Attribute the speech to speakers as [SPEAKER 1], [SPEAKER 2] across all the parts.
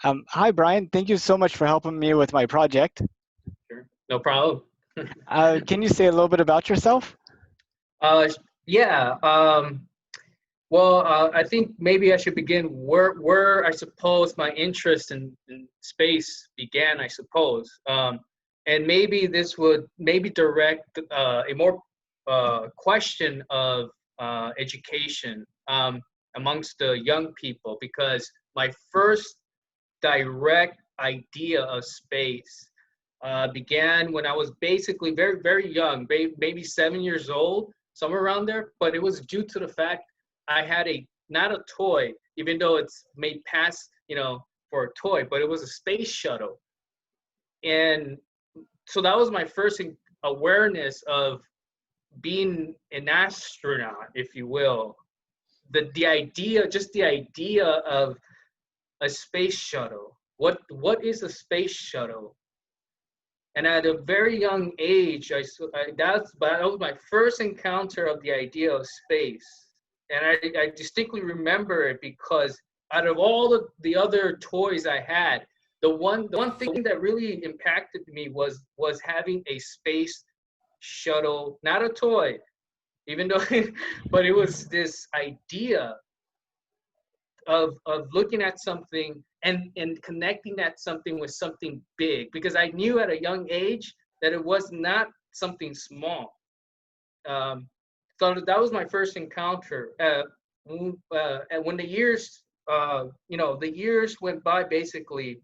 [SPEAKER 1] Hi, Brian. Thank you so much for helping me with my project.
[SPEAKER 2] Sure. No problem.
[SPEAKER 1] Can you say a little bit about yourself?
[SPEAKER 2] Uh, yeah. I think maybe I should begin where I suppose my interest in space began. I suppose, and maybe this would maybe direct a more question of education amongst the young people, because my first direct idea of space began when I was basically very, very young, maybe 7 years old, somewhere around there. But it was due to the fact I had not a toy, even though it's made past, for a toy, but it was a space shuttle. And so that was my first awareness of being an astronaut, if you will. The idea of a space shuttle. What is a space shuttle? And at a very young age, that was my first encounter of the idea of space. And I distinctly remember it because out of all the other toys I had, the one thing that really impacted me was having a space shuttle, not a toy, even though, but it was this idea of looking at something and connecting that something with something big, because I knew at a young age that it was not something small. So that was my first encounter. And when the years went by, basically,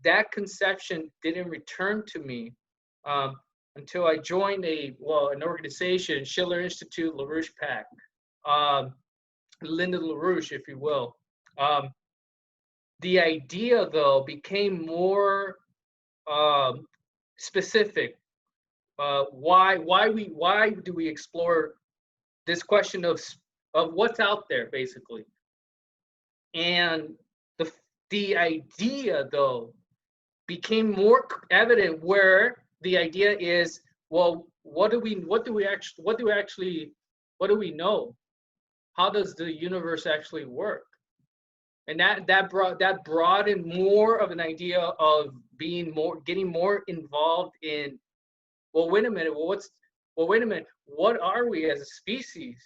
[SPEAKER 2] that conception didn't return to me until I joined an organization, Schiller Institute, LaRouche Pack. Linda LaRouche, if you will. Um, the idea, though, became more um, specific. Why do we explore this question of what's out there, basically? And the the idea, though, became more evident, where the idea is, well, what do we know? How does the universe actually work? And that broadened more of an idea of getting more involved in, well, wait a minute, what are we as a species?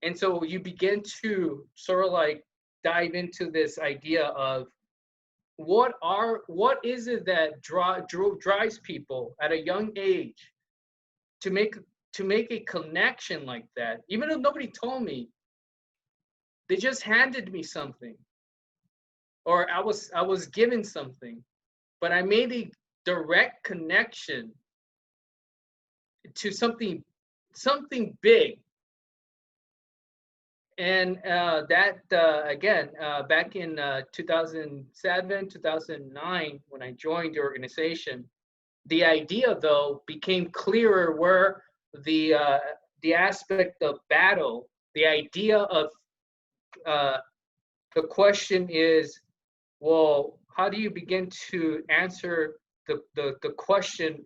[SPEAKER 2] And so you begin to sort of like dive into this idea of what is it that drives people at a young age to make a connection like that, even though nobody told me. They just handed me something, or I was given something, but I made a direct connection to something big. And that again, back in 2007, 2009, when I joined the organization, the idea, though, became clearer, where the uh, the aspect of battle, the idea of uh, the question is, well, how do you begin to answer the question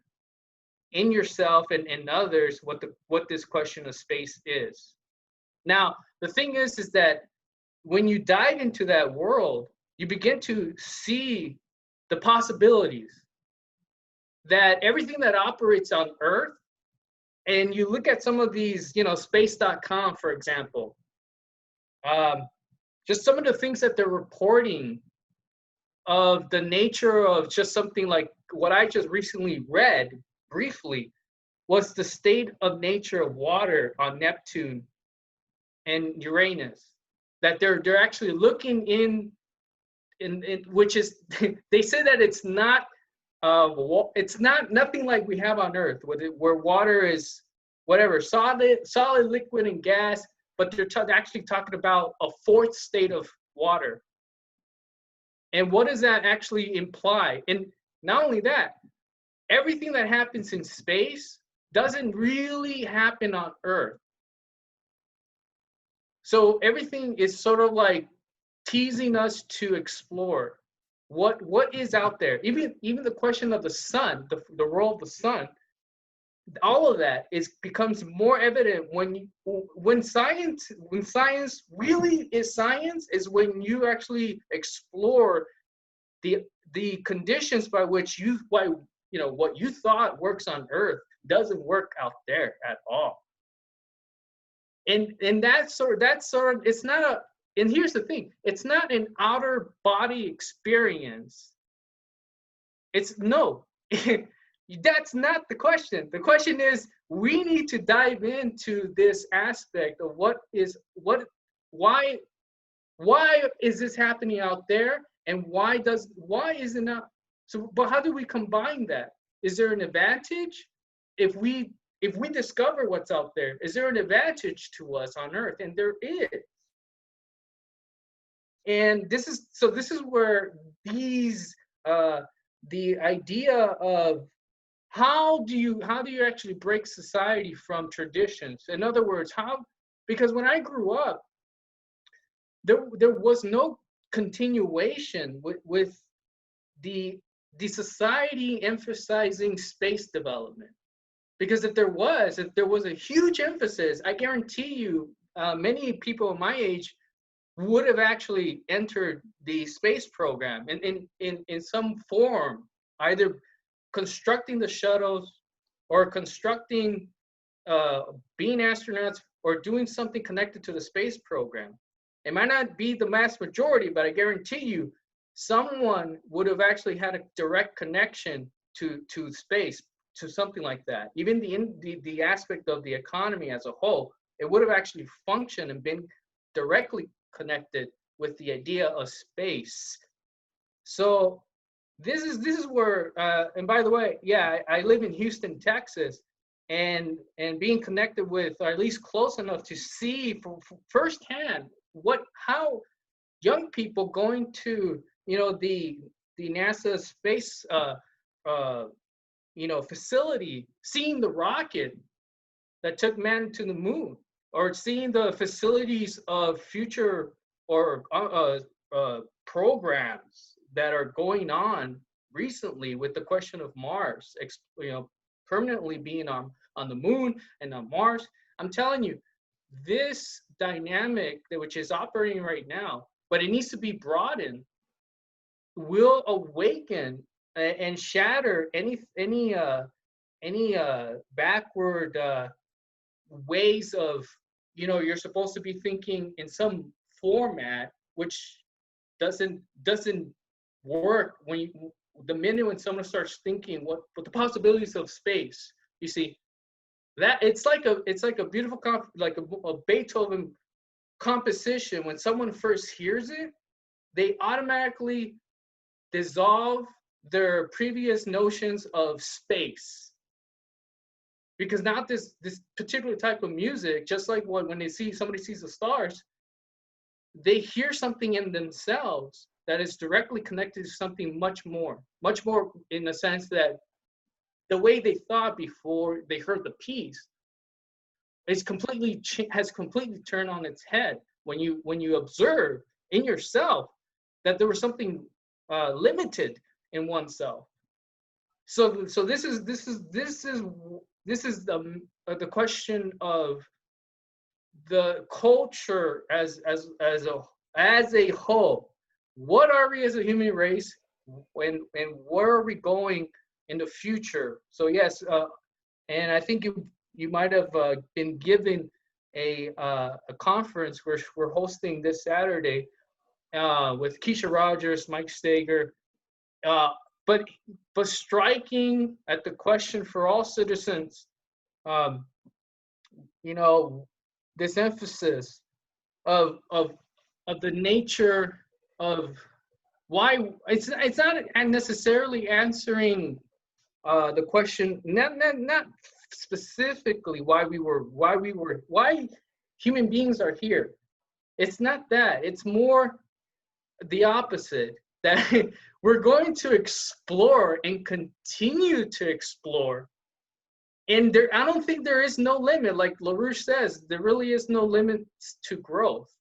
[SPEAKER 2] in yourself and in others, what this question of space is? Now, the thing is that when you dive into that world, you begin to see the possibilities, that everything that operates on Earth, and you look at some of these, space.com, for example, um, just some of the things that they're reporting of the nature of just something like what I just recently read briefly, was the state of nature of water on Neptune and Uranus. That they're actually looking in which is they say that it's not nothing like we have on Earth, where water is whatever, solid, liquid, and gas. But they're actually talking about a fourth state of water. And what does that actually imply? And not only that, everything that happens in space doesn't really happen on Earth. So everything is sort of like teasing us to explore what is out there. Even the question of the sun, the role of the sun, all of that becomes more evident when science really is science, is when you actually explore the conditions by which what you thought works on Earth doesn't work out there at all. And that's sort of it's not a, and here's the thing, it's not an outer body experience. It's no. That's not the question. The question is, we need to dive into this aspect of why is this happening out there, and why is it not? So, but how do we combine that? Is there an advantage if we discover what's out there? Is there an advantage to us on Earth? And there is. And this is where the idea of how do you actually break society from traditions? In other words, because when I grew up, there was no continuation with the society emphasizing space development. Because if there was a huge emphasis, I guarantee you, many people my age would have actually entered the space program in some form, either constructing the shuttles or constructing, being astronauts, or doing something connected to the space program. It might not be the mass majority, but I guarantee you, someone would have actually had a direct connection to space, to something like that. Even the aspect of the economy as a whole, it would have actually functioned and been directly connected with the idea of space. So this is where, and by the way, yeah, I live in Houston, Texas, and being connected with, or at least close enough to see firsthand how young people going to, the NASA space, facility, seeing the rocket that took man to the moon, or seeing the facilities of future or programs that are going on recently with the question of Mars, permanently being on the moon and on Mars. I'm telling you, this dynamic which is operating right now, but it needs to be broadened, will awaken and shatter any backward ways of, you're supposed to be thinking in some format which doesn't work the minute when someone starts thinking what the possibilities of space. You see, that it's like a beautiful like a Beethoven composition. When someone first hears it, they automatically dissolve their previous notions of space, because now this particular type of music, just like when somebody sees the stars, they hear something in themselves that is directly connected to something much more in the sense that the way they thought before they heard the piece has completely turned on its head when you observe in yourself that there was something limited in oneself. So this is the question of the culture as a whole. What are we as a human race, and where are we going in the future? So yes, and I think you might have been given a conference we're hosting this Saturday with Keisha Rogers, Mike Steger, but striking at the question for all citizens, this emphasis of the nature of why it's not necessarily answering the question, not specifically why human beings are here. It's not that. It's more the opposite, that we're going to explore and continue to explore. And I don't think there is no limit. Like LaRouche says, there really is no limits to growth.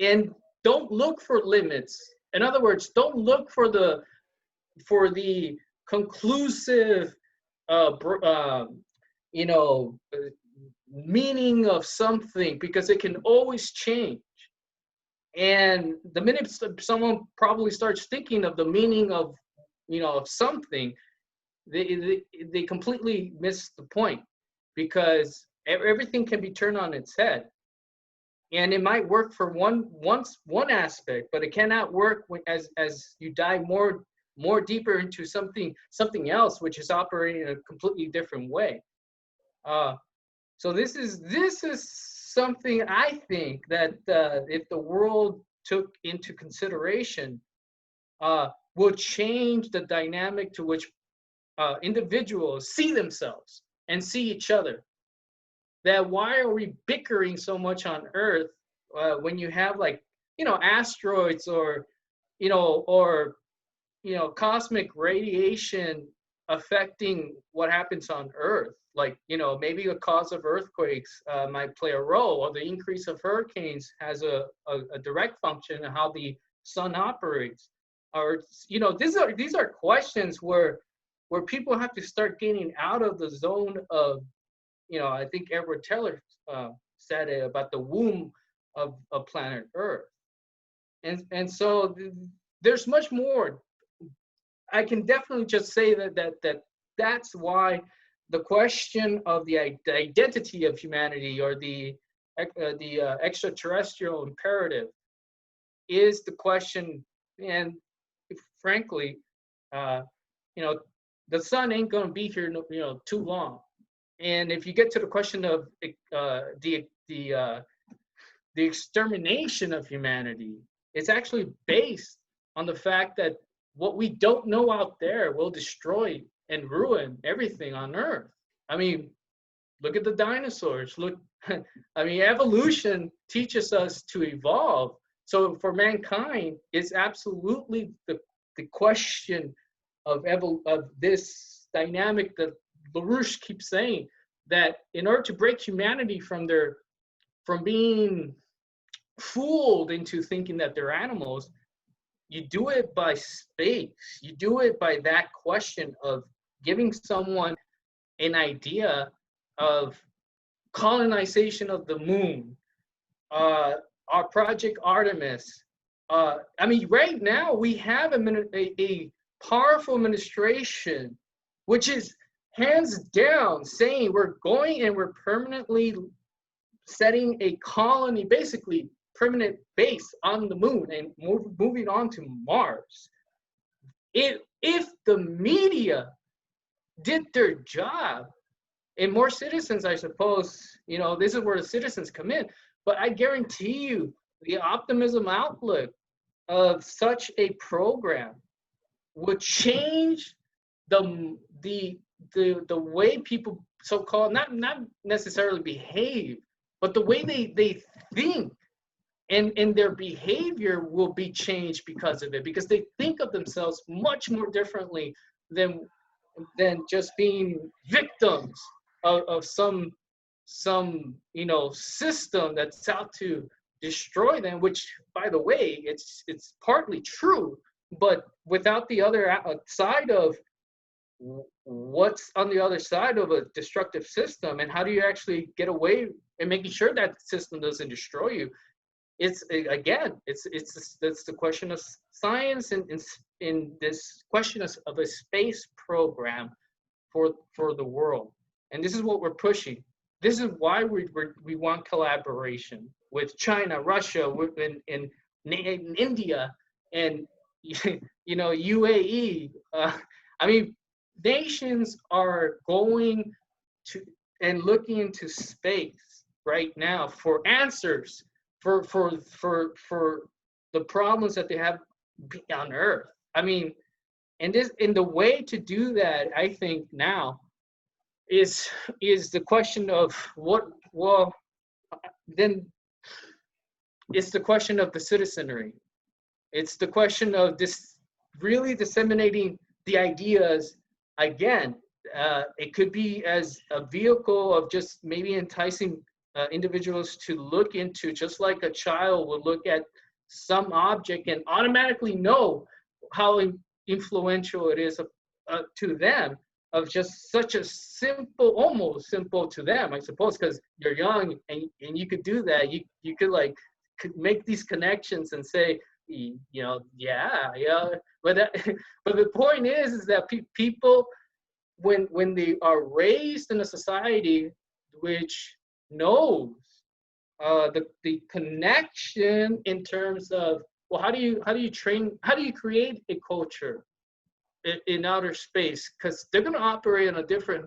[SPEAKER 2] And don't look for limits. In other words, don't look for the conclusive meaning of something, because it can always change. And the minute someone probably starts thinking of the meaning of, of something, they completely miss the point, because everything can be turned on its head. And it might work for one aspect, but it cannot work as you dive more deeper into something else, which is operating in a completely different way. So this is something I think that if the world took into consideration, will change the dynamic to which individuals see themselves and see each other. That why are we bickering so much on Earth when you have, like, asteroids, or cosmic radiation affecting what happens on Earth? Like, maybe a cause of earthquakes might play a role, or the increase of hurricanes has a direct function in how the sun operates. Or, these are questions where people have to start getting out of the zone of, I think Edward Teller said it about the womb of planet Earth. And so there's much more. I can definitely just say that's why the question of the identity of humanity, or the extraterrestrial imperative, is the question. And frankly, the sun ain't going to be here too long. And if you get to the question of the extermination of humanity, it's actually based on the fact that what we don't know out there will destroy and ruin everything on Earth. I mean, look at the dinosaurs. Look, I mean, evolution teaches us to evolve. So for mankind, it's absolutely the question of this dynamic that LaRouche keeps saying, that in order to break humanity from being fooled into thinking that they're animals, you do it by space. You do it by that question of giving someone an idea of colonization of the moon, our Project Artemis. I mean, right now we have a powerful administration, which is hands down saying we're going and we're permanently setting a colony, basically permanent base on the moon, and moving on to Mars. If the media did their job, and more citizens, I suppose, this is where the citizens come in, but I guarantee you the optimism outlook of such a program would change the way people so-called not necessarily behave, but the way they think, and their behavior will be changed because of it, because they think of themselves much more differently than just being victims of some system that's out to destroy them, which, by the way, it's partly true, but without the other side of what's on the other side of a destructive system, and how do you actually get away and making sure that system doesn't destroy you. It's the question of science, and in this question of a space program for the world. And this is what we're pushing. This is why we want collaboration with China, Russia, and India, and UAE. I mean, nations are going to and looking into space right now for answers for the problems that they have on Earth. I mean, and the way to do that, I think now, is the question of then it's the question of the citizenry. It's the question of really disseminating the ideas. Again, it could be as a vehicle of just maybe enticing individuals to look into, just like a child would look at some object and automatically know how influential it is to them. of just such a simple, almost simple to them, I suppose, because you're young and you could do that. You could like could make these connections and say, yeah. But that, but the point is that people when they are raised in a society which knows the connection in terms of, well, how do you create a culture in outer space, because they're going to operate on a different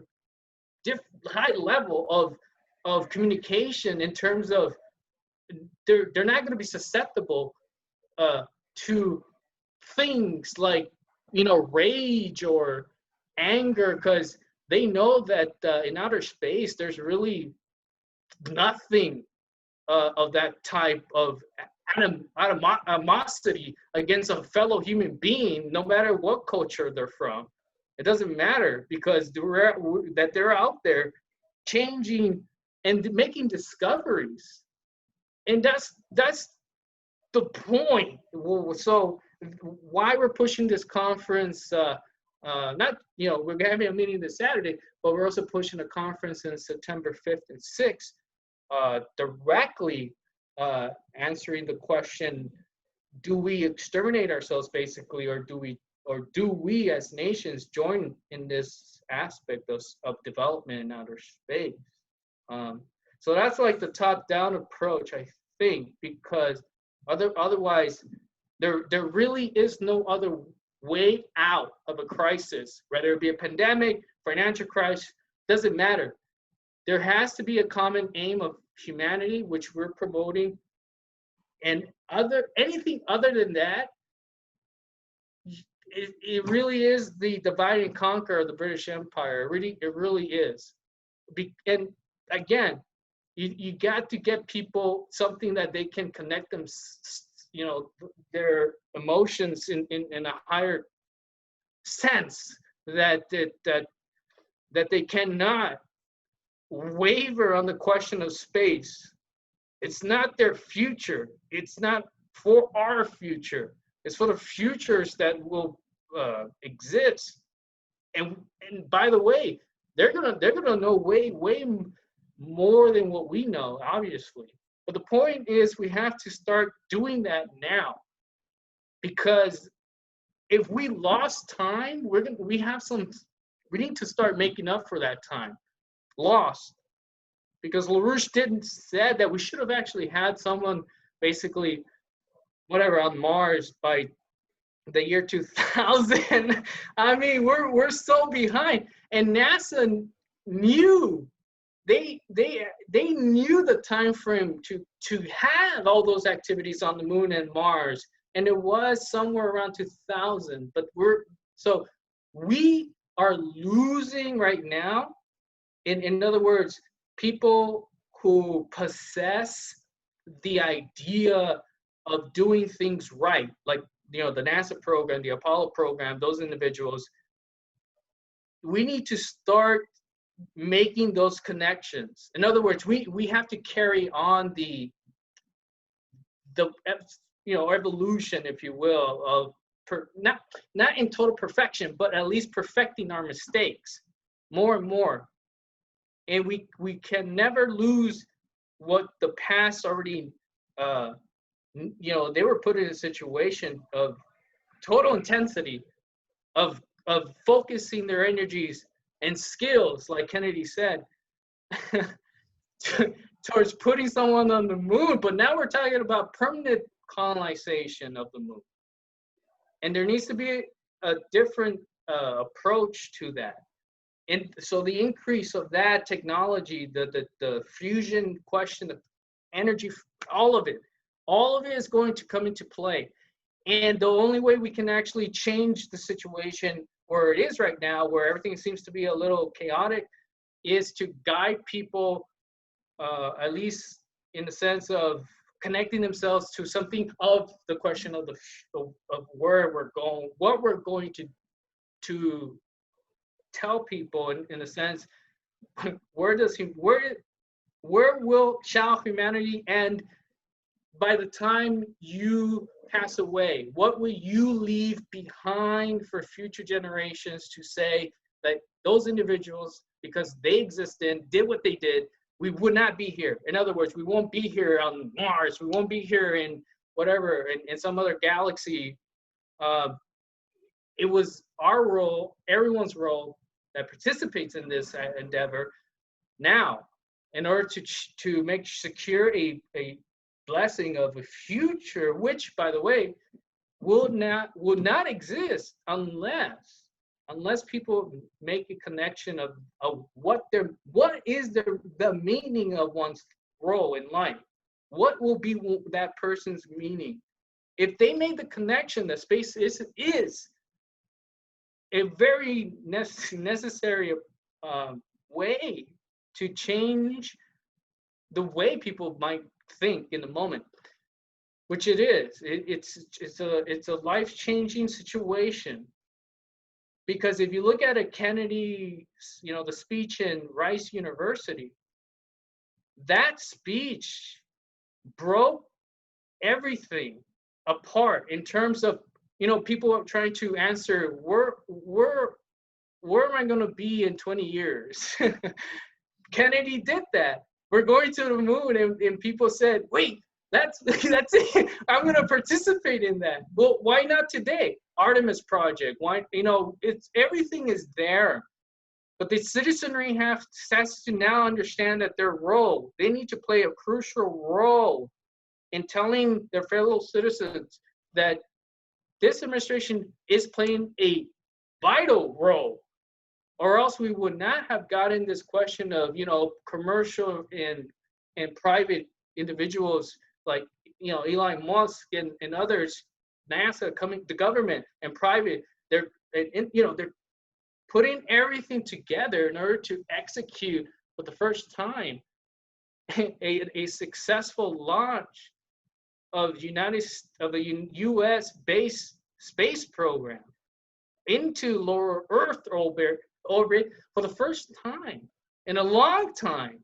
[SPEAKER 2] high level of communication in terms of they're not going to be susceptible to things like rage or anger, because they know that in outer space there's really nothing of that type of animosity against a fellow human being, no matter what culture they're from. It doesn't matter, because they're out there changing and making discoveries, and that's the point. So why we're pushing this conference? Not we're having a meeting this Saturday, but we're also pushing a conference in September 5th and 6th, directly answering the question: do we exterminate ourselves, basically, or do we as nations join in this aspect of development in outer space? So that's like the top-down approach, I think, because otherwise there really is no other way out of a crisis, whether it be a pandemic, financial crisis, doesn't matter. There has to be a common aim of humanity, which we're promoting, and anything other than that, it really is the divide and conquer of the British Empire. It really is. And again, you got to get people something that they can connect them, their emotions in a higher sense, that they cannot waver on the question of space. It's not their future. It's not for our future. It's for the futures that will exist. And by the way, they're gonna know way more than what we know, obviously. But the point is, we have to start doing that now, because if we lost time, we need to start making up for that time lost. Because LaRouche said that we should have actually had someone basically whatever on Mars by the year 2000. I mean, we're so behind, and NASA knew they knew the time frame to have all those activities on the moon and Mars, and it was somewhere around 2000. But we are losing right now. In other words, people who possess the idea of doing things right, like the NASA program, the Apollo program, those individuals, we need to start making those connections. In other words, we have to carry on the evolution, if you will, of not in total perfection, but at least perfecting our mistakes more and more. And we can never lose what the past already. They were put in a situation of total intensity, of focusing their energies and skills, like Kennedy said, towards putting someone on the moon. But now we're talking about permanent colonization of the moon, and there needs to be a different approach to that. And so the increase of that technology, the fusion question, the energy, all of it is going to come into play. And the only way we can actually change the situation where it is right now, where everything seems to be a little chaotic, is to guide people, at least in the sense of connecting themselves to something of the question of where we're going, what we're going to tell people in a sense, shall humanity end by the time you pass away? What will you leave behind for future generations to say, that those individuals, because they existed, did what they did, we would not be here. In other words, we won't be here on Mars. We won't be here in whatever, in some other galaxy. It was our role, everyone's role that participates in this endeavor now, in order to make secure a blessing of a future, which, by the way, would not exist unless people make a connection of what is the meaning of one's role in life. What will be that person's meaning? If they made the connection that space is a very necessary way to change the way people might think in the moment, which it is. It's a life-changing situation. Because if you look at a Kennedy, the speech in Rice University, that speech broke everything apart in terms of, people are trying to answer, where am I going to be in 20 years? Kennedy did that. We're going to the moon, and people said, wait, that's it. I'm going to participate in that. Well, why not today? Artemis Project. Why? It's everything is there, but the citizenry has to now understand that their role. They need to play a crucial role in telling their fellow citizens that this administration is playing a vital role, or else we would not have gotten this question of commercial and private individuals like Elon Musk and others, NASA coming, the government and private, they're putting everything together in order to execute for the first time a successful launch of a U.S. based space program into lower Earth orbit for the first time in a long time.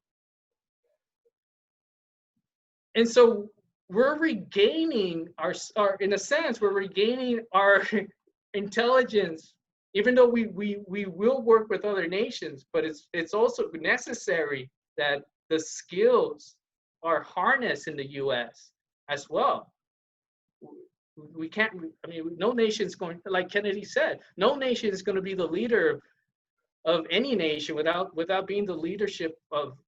[SPEAKER 2] And so we're regaining our in a sense, we're regaining our intelligence, even though we will work with other nations, but it's also necessary that the skills are harnessed in the U.S. as well. We can't, no nation's going, like Kennedy said, no nation is going to be the leader of any nation without being the leadership of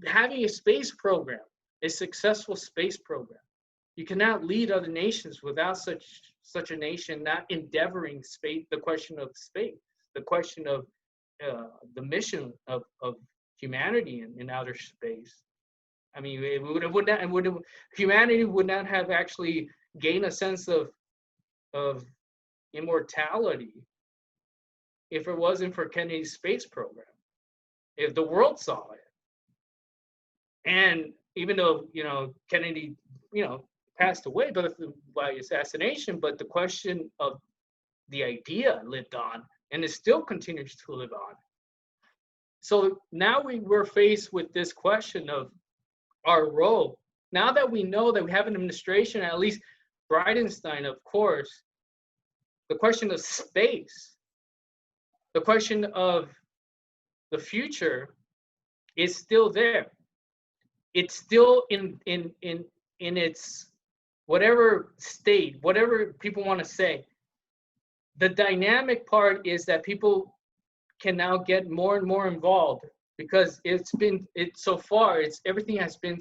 [SPEAKER 2] having a space program, a successful space program. You cannot lead other nations without such a nation not endeavoring space, the question of space, the question of the mission of humanity in outer space. Humanity would not have actually gained a sense of immortality if it wasn't for Kennedy's space program, if the world saw it. And even though, Kennedy, passed away by assassination, but the question of the idea lived on, and it still continues to live on. So now we're faced with this question of our role. Now that we know that we have an administration, at least Bridenstine, of course, the question of space, the question of the future is still there. It's still in its whatever state, whatever people want to say. The dynamic part is that people can now get more and more involved, because everything has been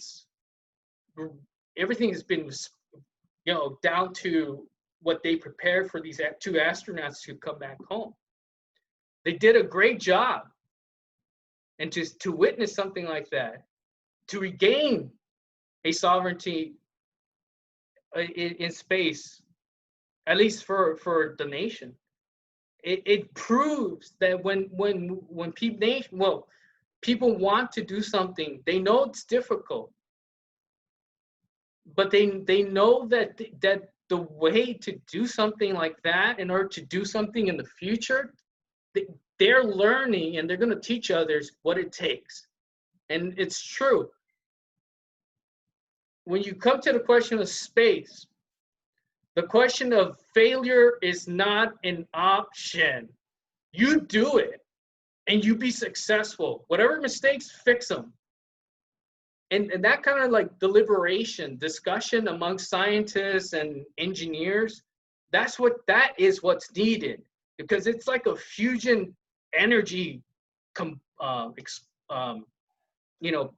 [SPEAKER 2] down to what they prepared for these two astronauts to come back home. They did a great job, and to witness something like that, to regain a sovereignty in space, at least for the nation, it proves that when people want to do something, they know it's difficult, but they know that the way to do something like that, in order to do something in the future, they're learning and they're going to teach others what it takes. And it's true. When you come to the question of space, The question of failure is not an option. You do it and you be successful. Whatever mistakes, fix them. And that kind of like deliberation, discussion among scientists and engineers, that is what's needed, because it's like a fusion energy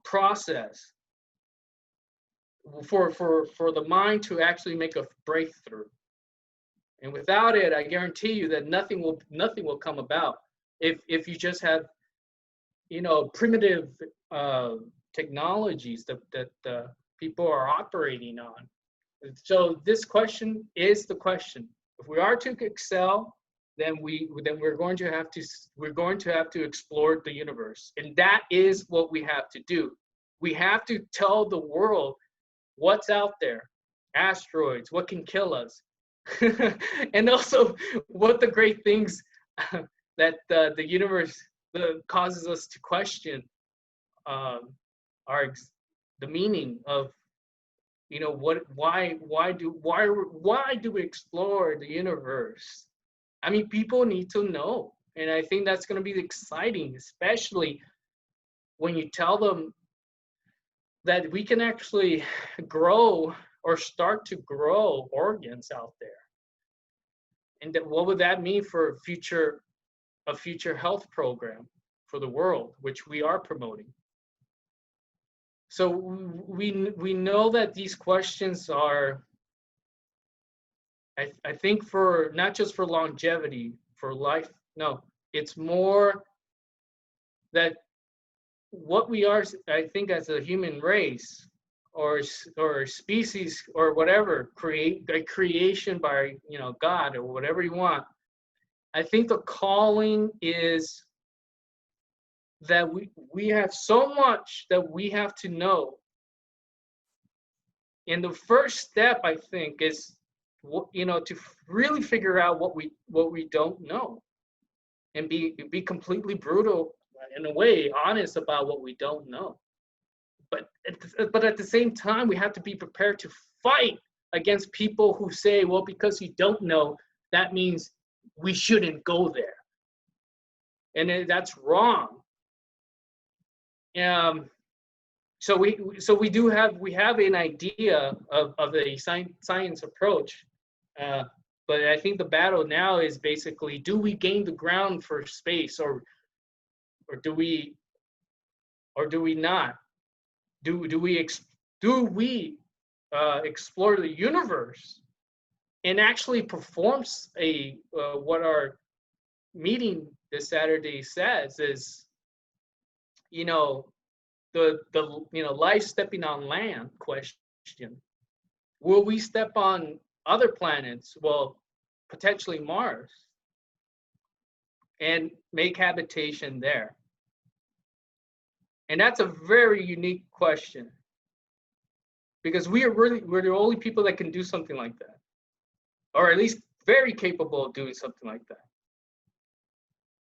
[SPEAKER 2] process for the mind to actually make a breakthrough. And without it, I guarantee you that nothing will come about. If you just have, primitive technologies that people are operating on. So this question is the question. If we are to excel, then we're going to have to explore the universe, and that is what we have to do. We have to tell the world what's out there, asteroids, what can kill us, and also what the great things that the universe causes us to question are the meaning of, why do we explore the universe? I mean, people need to know, and I think that's going to be exciting, especially when you tell them that we can actually grow or start to grow organs out there. And what would that mean for a future health program for the world, which we are promoting? So we know that these questions are, I think, for not just for longevity, for life. No, it's more that what we are, I think, as a human race or species or whatever, creation by God or whatever you want. I think the calling is that we have so much that we have to know. And the first step, I think, is to really figure out what we don't know, and be completely brutal, in a way, honest about what we don't know. But at the same time, we have to be prepared to fight against people who say, well, because you don't know, that means we shouldn't go there. And that's wrong. So we have an idea of a science approach, but I think the battle now is basically, do we gain the ground for space, or do we not? Do we explore the universe and actually perform what our meeting this Saturday says is, the life stepping on land question. Will we step on other planets? Well, potentially Mars, and make habitation there. And that's a very unique question, because we're the only people that can do something like that, or at least very capable of doing something like that.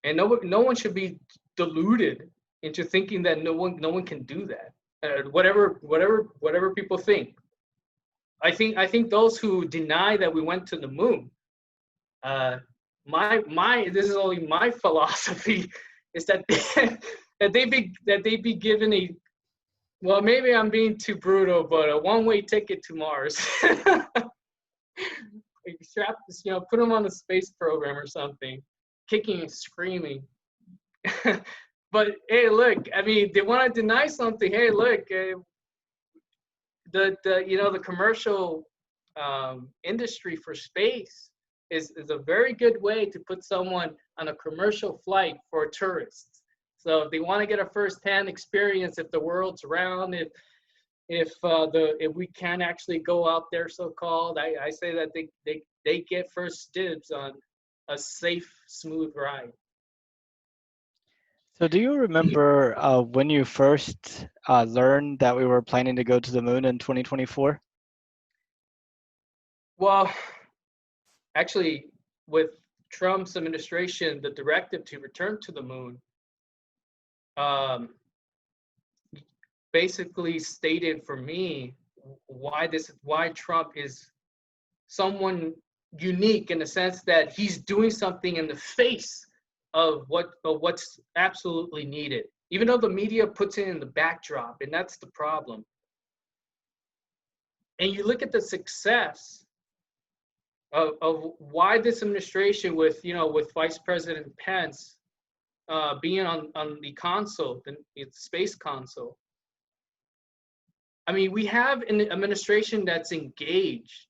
[SPEAKER 2] And no one should be deluded into thinking that no one can do that. Whatever people think. I think those who deny that we went to the moon, this is only my philosophy, is that that they be given a, well, maybe I'm being too brutal, but a one-way ticket to Mars. Strap this, put them on a space program or something, kicking and screaming. But hey, look, I mean, they want to deny something. Hey, look, the commercial industry for space is a very good way to put someone on a commercial flight for tourists. So if they want to get a first-hand experience, if the world's round, if we can actually go out there, so-called, I say that they get first dibs on a safe, smooth ride.
[SPEAKER 1] So do you remember when you first learned that we were planning to go to the moon in 2024?
[SPEAKER 2] Well, actually, with Trump's administration, the directive to return to the moon basically stated for me why Trump is someone unique in the sense that he's doing something in the face of what's absolutely needed, even though the media puts it in the backdrop, and that's the problem. And you look at the success of why this administration, with with Vice President Pence being on the console, the space console. I mean, we have an administration that's engaged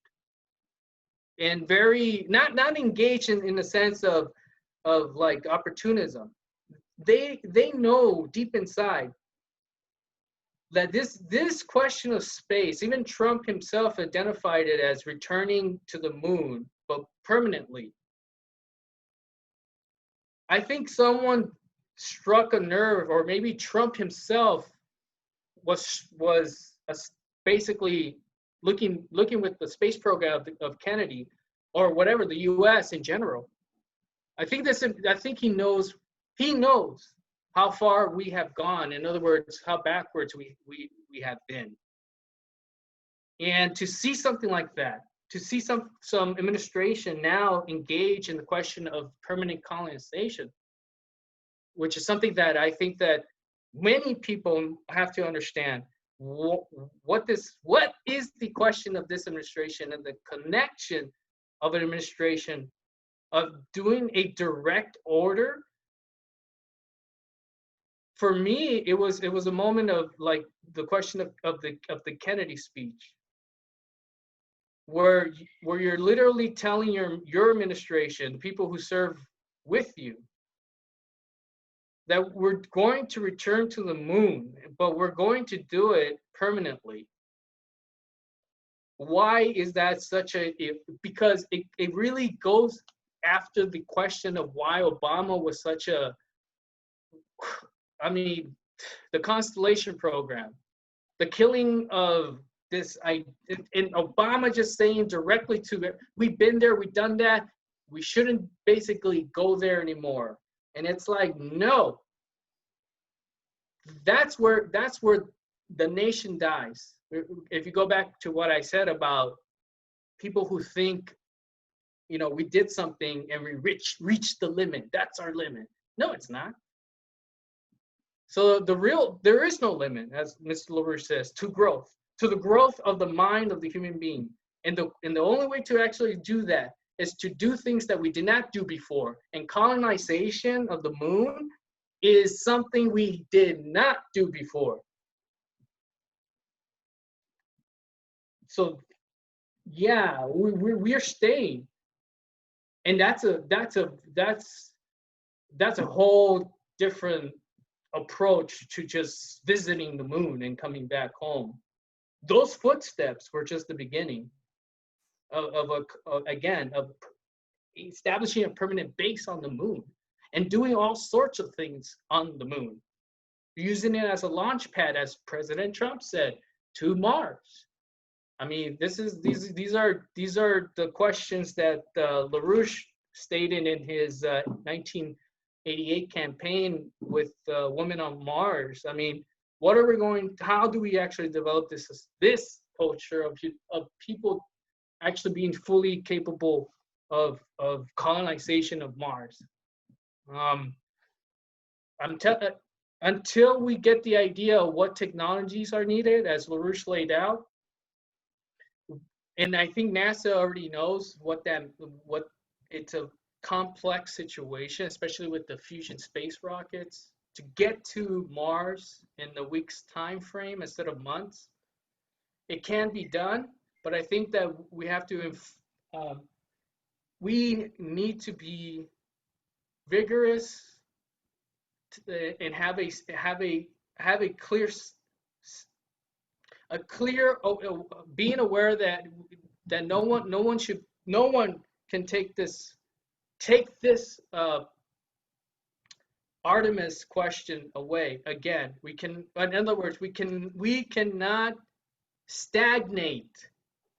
[SPEAKER 2] and very not engaged in the sense of like opportunism. They know deep inside that this question of space, even Trump himself identified it as returning to the moon, but permanently. I think someone struck a nerve, or maybe Trump himself was basically looking with the space program of Kennedy, or whatever, the U.S. in general. I think he knows how far we have gone. In other words, how backwards we have been. And to see something like that, to see some administration now engage in the question of permanent colonization, which is something that I think that many people have to understand. What is the question of this administration and the connection of an administration of doing a direct order? For me, it was a moment of like the question of the Kennedy speech, where you're literally telling your administration, the people who serve with you, that we're going to return to the moon, but we're going to do it permanently. Why is that such a? Because it really goes after the question of why Obama was such a. I mean, the Constellation program, the killing of this, and Obama just saying directly to it, we've been there, we've done that, we shouldn't basically go there anymore. And it's like, no, that's where the nation dies. If you go back to what I said about people who think, we did something and we reached the limit, that's our limit. No, it's not. So there is no limit, as Mr. LaRouche says, to growth, to the growth of the mind of the human being. And the only way to actually do that is to do things that we did not do before. And colonization of the moon is something we did not do before. So yeah, we're staying. And that's a whole different approach to just visiting the moon and coming back home. Those footsteps were just the beginning of establishing a permanent base on the moon and doing all sorts of things on the moon, using it as a launch pad, as President Trump said, to Mars. I mean, these are the questions that LaRouche stated in his 1988 campaign with Women on Mars. I mean, how do we actually develop this culture of people actually being fully capable of colonization of Mars? Until we get the idea of what technologies are needed, as LaRouche laid out, and I think NASA already knows what it's a complex situation, especially with the fusion space rockets, to get to Mars in the week's time frame instead of months. It can be done, but I think that we have to we need to be vigorous and have a clear being aware that no one can take this Artemis question away. Again, in other words, we cannot stagnate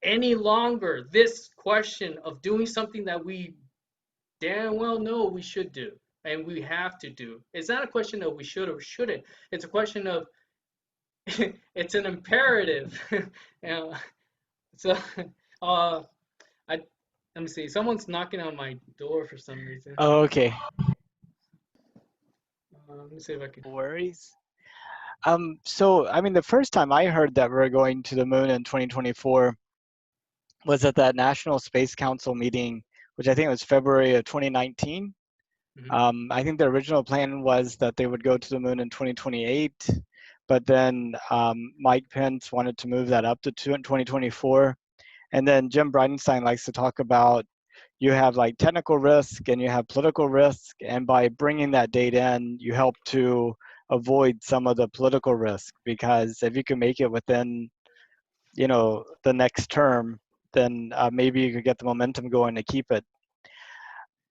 [SPEAKER 2] any longer this question of doing something that we damn well know we should do and we have to do. It's not a question of we should or shouldn't. It's a question of it's an imperative. So I Let me see. Someone's knocking on my door for some reason.
[SPEAKER 1] Oh, okay.
[SPEAKER 2] Let me see if I can.
[SPEAKER 1] No worries. So I mean, the first time I heard that we're going to the moon in 2024 was at that National Space Council meeting, which I think was February of 2019.
[SPEAKER 2] Mhm.
[SPEAKER 1] I think the original plan was that they would go to the moon in 2028, but then Mike Pence wanted to move that up to 2024. And then Jim Bridenstine likes to talk about you have like technical risk and you have political risk, and by bringing that date in, you help to avoid some of the political risk, because if you can make it within, the next term, then maybe you could get the momentum going to keep it.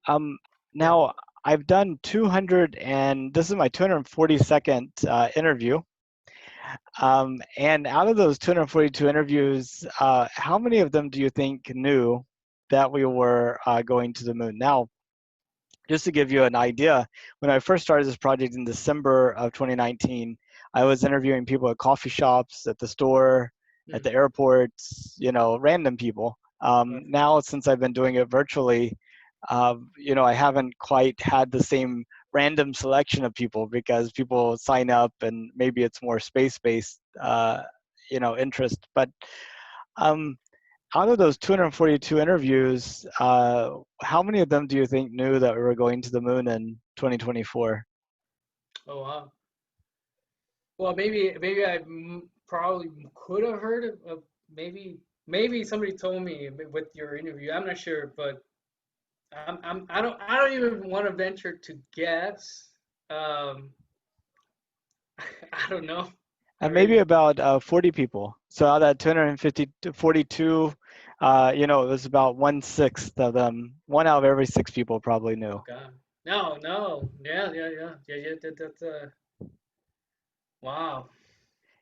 [SPEAKER 1] Um,
[SPEAKER 2] Yeah.
[SPEAKER 1] Now, I've done 200, and this is my 242nd interview. And out of those 242 interviews, how many of them do you think knew that we were going to the moon? Now, just to give you an idea, when I first started this project in December of 2019, I was interviewing people at coffee shops, at the store, at
[SPEAKER 2] Mm.
[SPEAKER 1] the airports, random people.
[SPEAKER 2] Right.
[SPEAKER 1] Now, since I've been doing it virtually, I haven't quite had the same random selection of people, because people sign up and maybe it's more space-based, interest. But um, out of those 242 interviews, how many of them do you think knew that we were going to the moon in 2024?
[SPEAKER 2] Oh wow. Well, maybe I probably could have heard of maybe somebody told me with your interview. I'm not sure, but I don't even want to venture to guess. Um, I don't know. I
[SPEAKER 1] Maybe
[SPEAKER 2] really.
[SPEAKER 1] about 40 people. So out of that 250 to 42, it was about 1/6 of them. One out of every six people probably knew.
[SPEAKER 2] Oh God. No, no. Yeah. That's wow.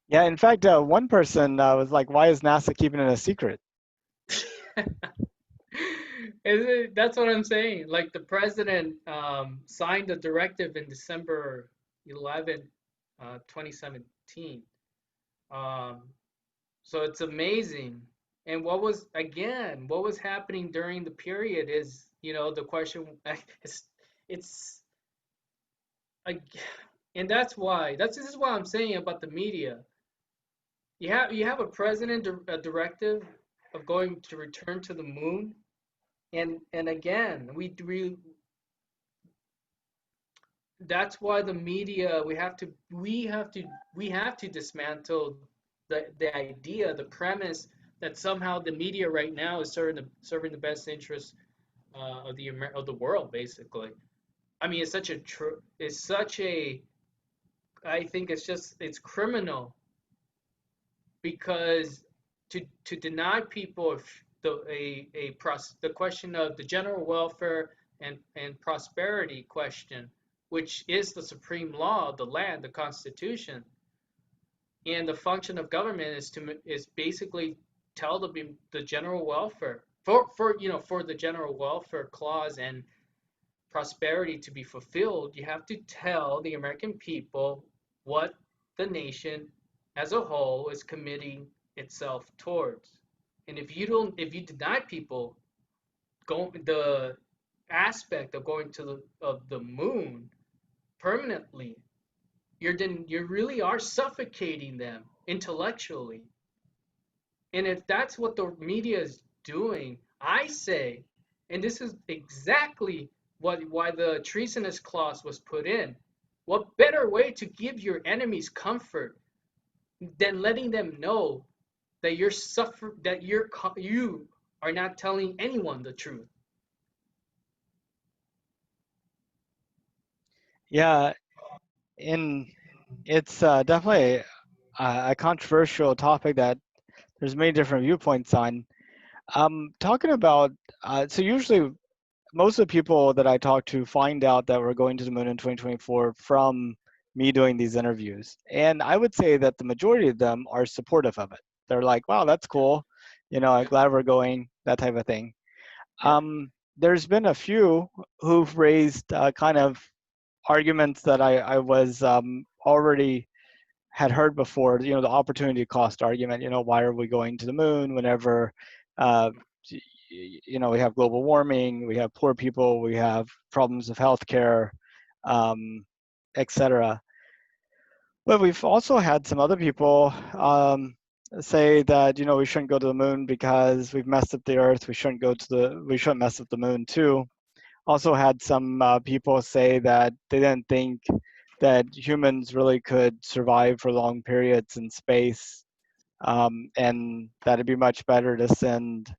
[SPEAKER 1] Yeah, in fact, one person was like, "Why is NASA keeping it a secret?"
[SPEAKER 2] That's what I'm saying. Like the president signed a directive in December 11th, 2017. Um, so it's amazing. And what was happening during the period is, the question. It's like, and this is what I'm saying about the media. You have a a directive of going to return to the moon, and again, that's why the media we have to dismantle the idea, the premise that somehow the media right now is serving the best interests of the world, basically. I mean, it's such a I think it's criminal, because to deny people the question of the general welfare and prosperity question, which is the supreme law of the land, the Constitution, and the function of government is basically tell the general welfare for the general welfare clause and prosperity to be fulfilled. You have to tell the American people what the nation as a whole is committing itself towards. And if you deny people the aspect of going to the moon permanently, you really are suffocating them intellectually. And if that's what the media is doing, I say, and this is exactly why the treasonous clause was put in. What better way to give your enemies comfort than letting them know that you are not telling anyone the truth?
[SPEAKER 1] Yeah, and it's definitely a controversial topic that there's many different viewpoints on. Talking about, so usually most of the people that I talk to find out that we're going to the moon in 2024 from me doing these interviews. And I would say that the majority of them are supportive of it. They're like, wow, that's cool. I'm
[SPEAKER 2] Yeah,
[SPEAKER 1] glad we're going, that type of thing.
[SPEAKER 2] yeah,
[SPEAKER 1] There's been a few who've raised kind of arguments that I was already had heard before, the opportunity cost argument. Why are we going to the moon whenever uh, we have global warming, we have poor people, we have problems of healthcare, etc. But we've also had some other people say that we shouldn't go to the moon because we've messed up the Earth. We shouldn't mess up the moon too. Also had some people say that they didn't think that humans really could survive for long periods in space, and that it'd be much better to send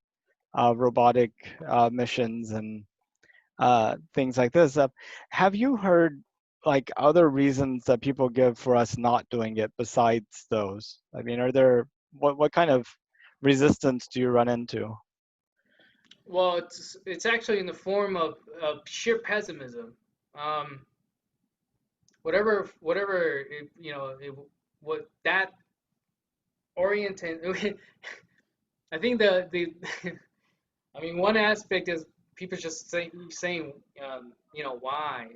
[SPEAKER 1] robotic missions and things like this. Have you heard like other reasons that people give for us not doing it besides those? I mean, what kind of resistance do you run into?
[SPEAKER 2] Well, it's actually in the form of sheer pessimism. Um, whatever what that oriented. I think the I mean, one aspect is people just saying, why?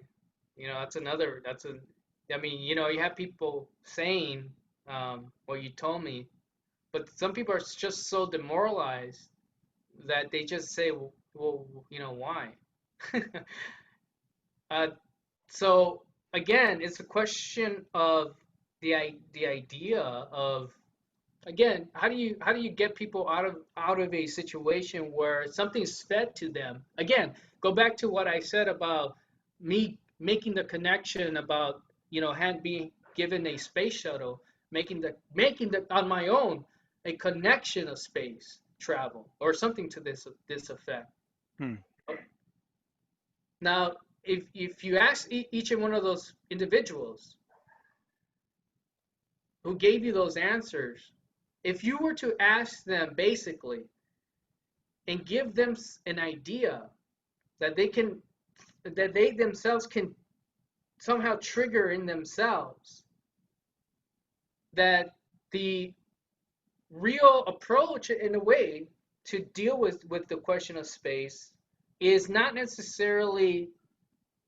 [SPEAKER 2] That's another. That's a. I mean, you have people saying what you told me, but some people are just so demoralized that they just say, well, why? uh, so again, it's a question of the idea of, again, how do you get people out of a situation where something's fed to them? Again, go back to what I said about me making the connection about hand being given a space shuttle, making the on my own a connection of space travel or something to this effect.
[SPEAKER 1] Hmm.
[SPEAKER 2] Now, if you ask each and one of those individuals who gave you those answers, if you were to ask them basically and give them an idea that they themselves can somehow trigger in themselves, that the real approach in a way to deal with the question of space is not necessarily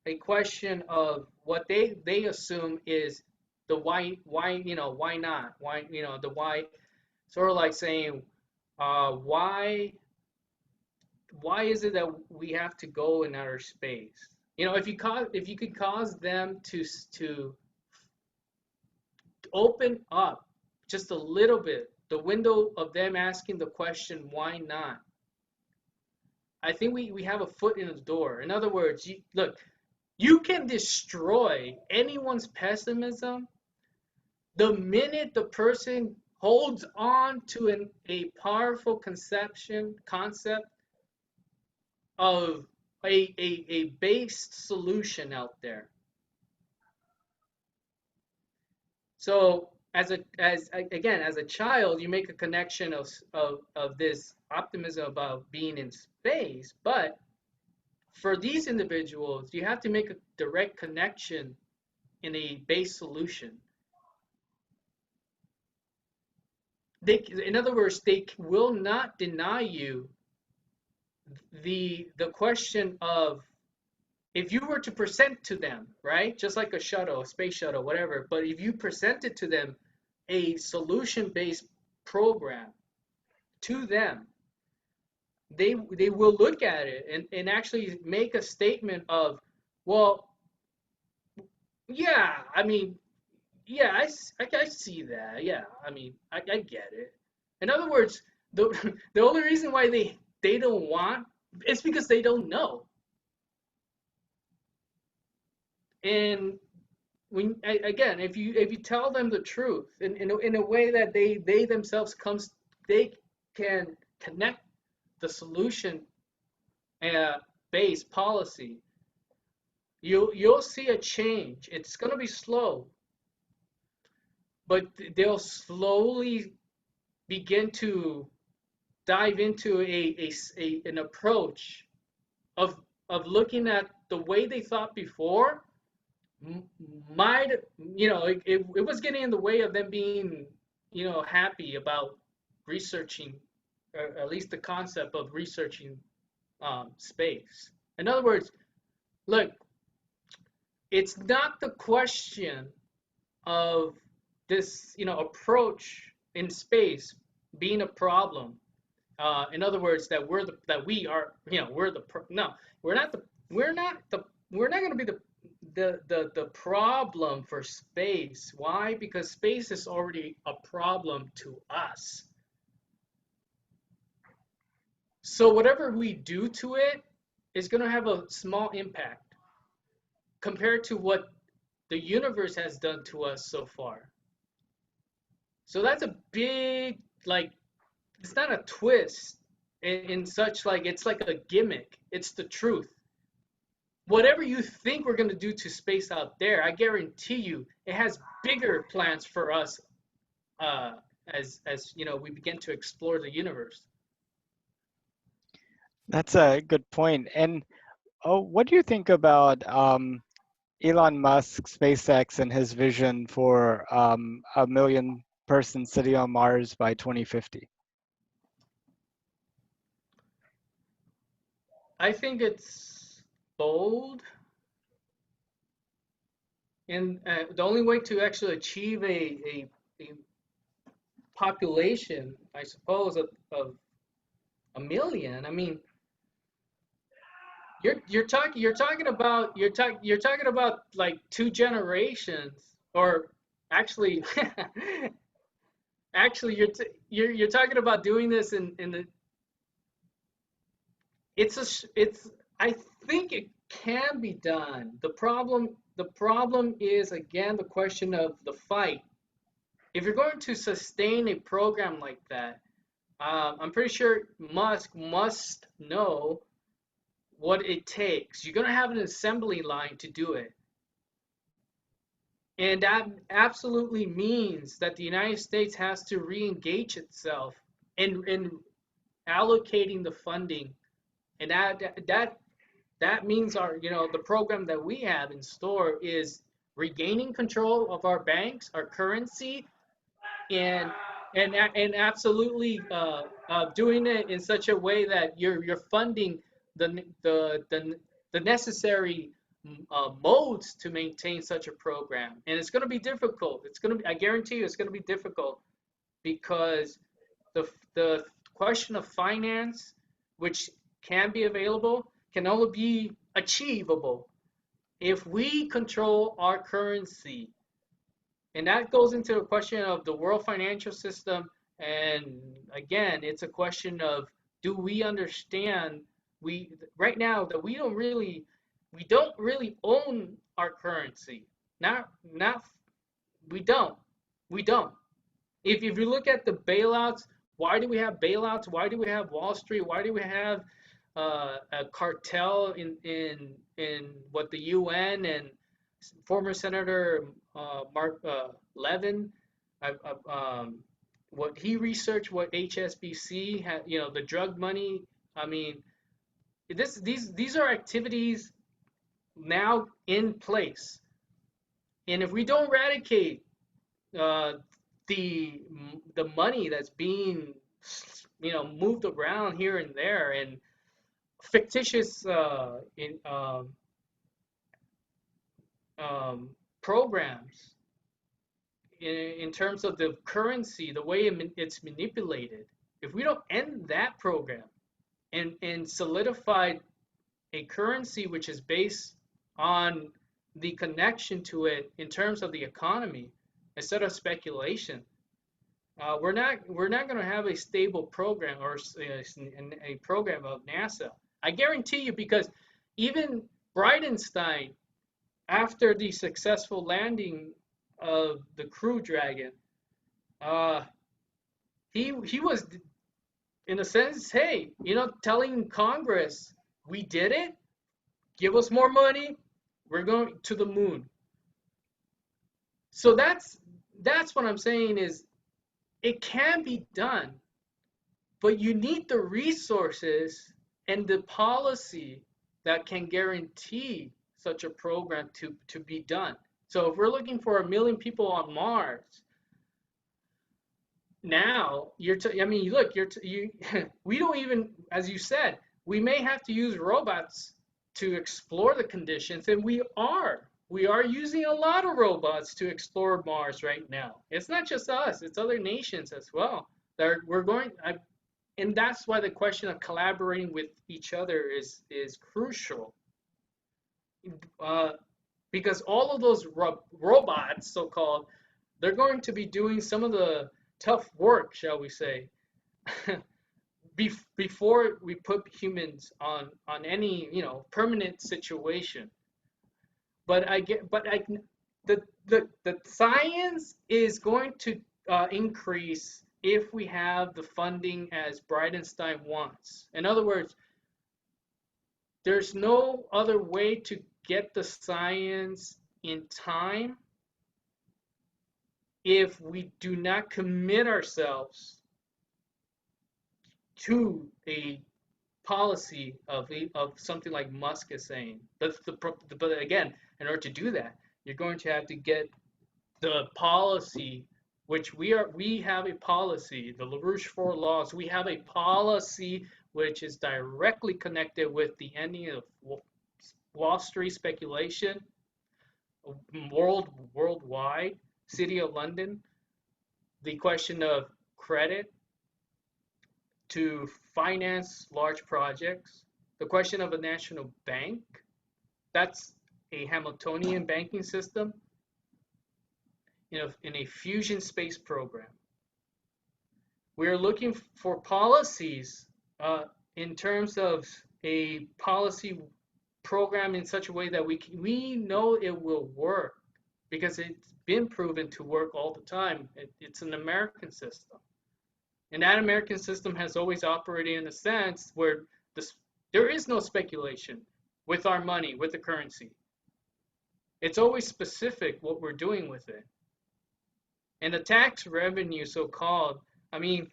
[SPEAKER 2] a question of what they assume is the why not, the why, sort of like saying, why is it that we have to go in outer space? If you could cause them to open up just a little bit the window of them asking the question, why not? I think we have a foot in the door. In other words, look, you can destroy anyone's pessimism the minute the person holds on to a powerful concept of a based solution out there. So as a child, you make a connection of this optimism about being in space, but for these individuals, you have to make a direct connection in a base solution. In other words, they will not deny you the question of, if you were to present to them, right, just like a shuttle, a space shuttle, whatever, but if you presented to them a solution-based program to them, they will look at it and actually make a statement of, well, yeah, I mean, yeah, I see that. Yeah, I mean, I get it. In other words, the the only reason why they don't want is because they don't know. And again, if you tell them the truth in a way that they themselves they can connect the solution based policy, you'll see a change. It's going to be slow, but they'll slowly begin to dive into an approach of looking at the way they thought before. Might, it was getting in the way of them being happy about researching, or at least the concept of researching space. In other words, look, it's not the question of this approach in space being a problem. In other words, that we are, no, we're not the we're not the we're not going to be the problem for space. Why? Because space is already a problem to us. So whatever we do to it is going to have a small impact compared to what the universe has done to us so far. So that's a big, like, it's not a twist in such, like, it's like a gimmick. It's the truth. Whatever you think we're going to do to space out there, I guarantee you it has bigger plans for us, uh, as we begin to explore the universe.
[SPEAKER 1] That's a good point. And what do you think about Elon Musk, SpaceX, and his vision for a million-person city on Mars by 2050?
[SPEAKER 2] I think it's bold, and the only way to actually achieve a population, I suppose, of a million. I mean, you're talking about like two generations, or actually, actually you're talking about doing this in the it's I think it can be done. The problem is, again, the question of the fight. If you're going to sustain a program like that, I'm pretty sure Musk must know what it takes. You're going to have an assembly line to do it. And that absolutely means that the United States has to re-engage itself in allocating the funding. And that means the program that we have in store is regaining control of our banks, our currency, and and absolutely doing it in such a way that you're funding the necessary modes to maintain such a program. And it's going to be difficult. I guarantee you, it's going to be difficult because the question of finance, which can be available, can only be achievable if we control our currency. And that goes into a question of the world financial system. And again, it's a question of, do we understand, we right now, that we don't really own our currency. Not we don't. We don't. If you look at the bailouts, why do we have bailouts? Why do we have Wall Street? Why do we have a cartel in what the UN and former Senator Mark Levin, what he researched, what HSBC had, the drug money. I mean, these are activities now in place, and if we don't eradicate uh, the the money that's being moved around here and there, and fictitious programs in terms of the currency, the way it's manipulated. If we don't end that program and solidify a currency which is based on the connection to it in terms of the economy instead of speculation, we're not going to have a stable program, or a program of NASA. I guarantee you, because even Bridenstine, after the successful landing of the Crew Dragon, uh, he was, in a sense, hey, telling Congress, we did it, give us more money, we're going to the moon. So that's what I'm saying is, it can be done, but you need the resources and the policy that can guarantee such a program to be done. So if we're looking for 1 million people on Mars, now I mean, look, we don't even, as you said, we may have to use robots to explore the conditions, and we are using a lot of robots to explore Mars right now. It's not just us; it's other nations as well. We're going. and that's why the question of collaborating with each other is crucial. Uh, because all of those robots, so-called, they're going to be doing some of the tough work, shall we say, before we put humans on any permanent situation. But the science is going to increase if we have the funding as Bridenstine wants. In other words, there's no other way to get the science in time if we do not commit ourselves to a policy of something like Musk is saying. But again, in order to do that, you're going to have to get the policy, which we have a policy, the LaRouche Four Laws. We have a policy which is directly connected with the ending of Wall Street speculation worldwide, City of London, the question of credit to finance large projects, the question of a national bank, that's a Hamiltonian banking system in a fusion space program. We're looking for policies in terms of a policy program in such a way that we know it will work because it's been proven to work all the time. It's an American system. And that American system has always operated in a sense where there is no speculation with our money, with the currency. It's always specific what we're doing with it. And the tax revenue, so-called, I mean,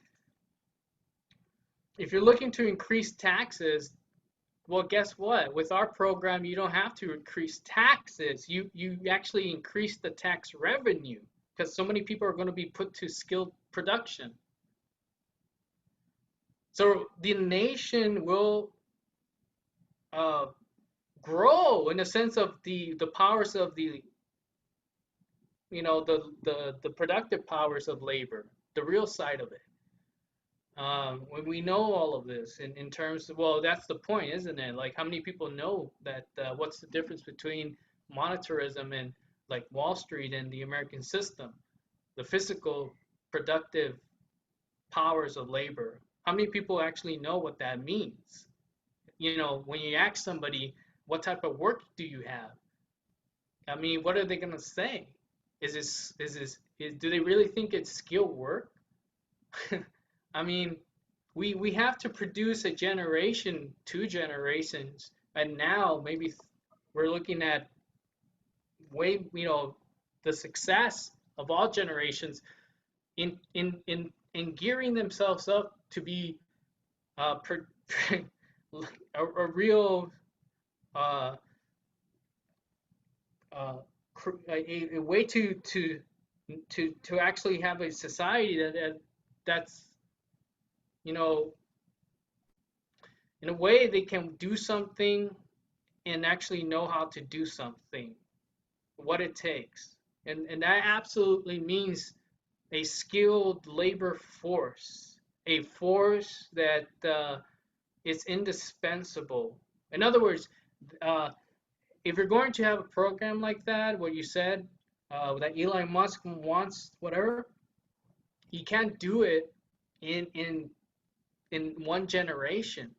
[SPEAKER 2] if you're looking to increase taxes, well, guess what? With our program, you don't have to increase taxes. You actually increase the tax revenue because so many people are going to be put to skilled production. So the nation will grow in the sense of the powers of the productive powers of labor, the real side of it. When we know all of this in terms of, well, that's the point, isn't it? Like, how many people know that what's the difference between monetarism and like Wall Street and the American system, the physical productive powers of labor? How many people actually know what that means? When you ask somebody, what type of work do you have? I mean, what are they going to say? Do they really think it's skilled work? I mean, we have to produce a generation, 2 generations, and now maybe we're looking at the success of all generations in gearing themselves up to be a real a way to actually have a society that's in a way they can do something and actually know how to do something, what it takes, and that absolutely means a skilled labor force, a force that is indispensable. In other words, if you're going to have a program like that, what you said, that Elon Musk wants, whatever, he can't do it in one generation,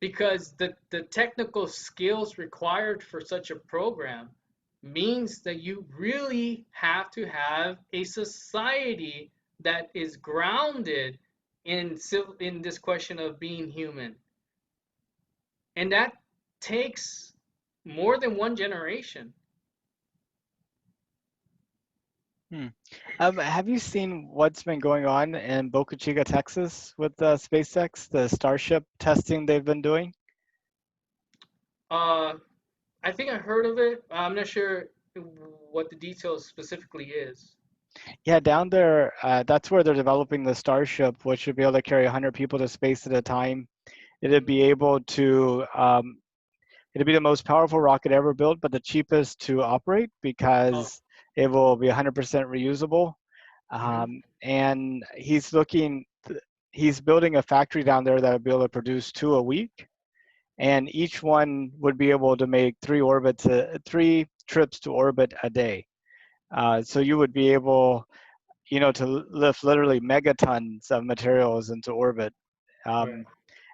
[SPEAKER 2] because the technical skills required for such a program means that you really have to have a society that is grounded in this question of being human, and that takes more than one generation.
[SPEAKER 1] Have you seen what's been going on in Boca Chica, Texas with SpaceX, the Starship testing they've been doing?
[SPEAKER 2] I think I heard of it. I'm not sure what the details specifically is.
[SPEAKER 1] Yeah, down there, that's where they're developing the Starship, which should be able to carry 100 people to space at a time. It'd be able to, it'd be the most powerful rocket ever built, but the cheapest to operate because it will be 100% reusable. And he's he's building a factory down there that would be able to produce 2 a week, and each one would be able to make 3 trips to orbit a day. So you would be able, to lift literally megatons of materials into orbit.
[SPEAKER 2] Right.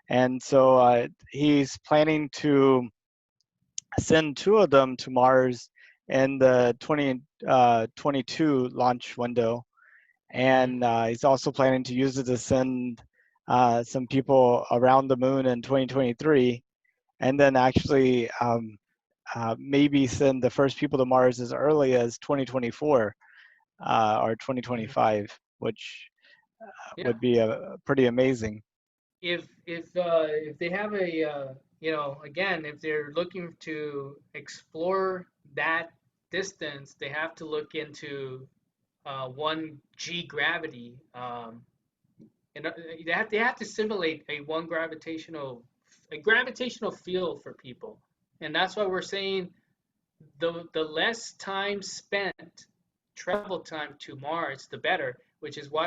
[SPEAKER 1] And so he's planning to send 2 of them to Mars in the 2022 launch window.
[SPEAKER 2] Mhm.
[SPEAKER 1] And he's also planning to use it to send some people around the moon in 2023, and then actually maybe send the first people to Mars as early as 2024 or
[SPEAKER 2] Mhm.
[SPEAKER 1] 2025, which
[SPEAKER 2] Yeah.
[SPEAKER 1] would be pretty amazing.
[SPEAKER 2] If they have a again, if they're looking to explore that distance, they have to look into 1G gravity. And they have to simulate a gravitational field for people, and that's why we're saying the less time spent travel time to Mars, the better. Which is why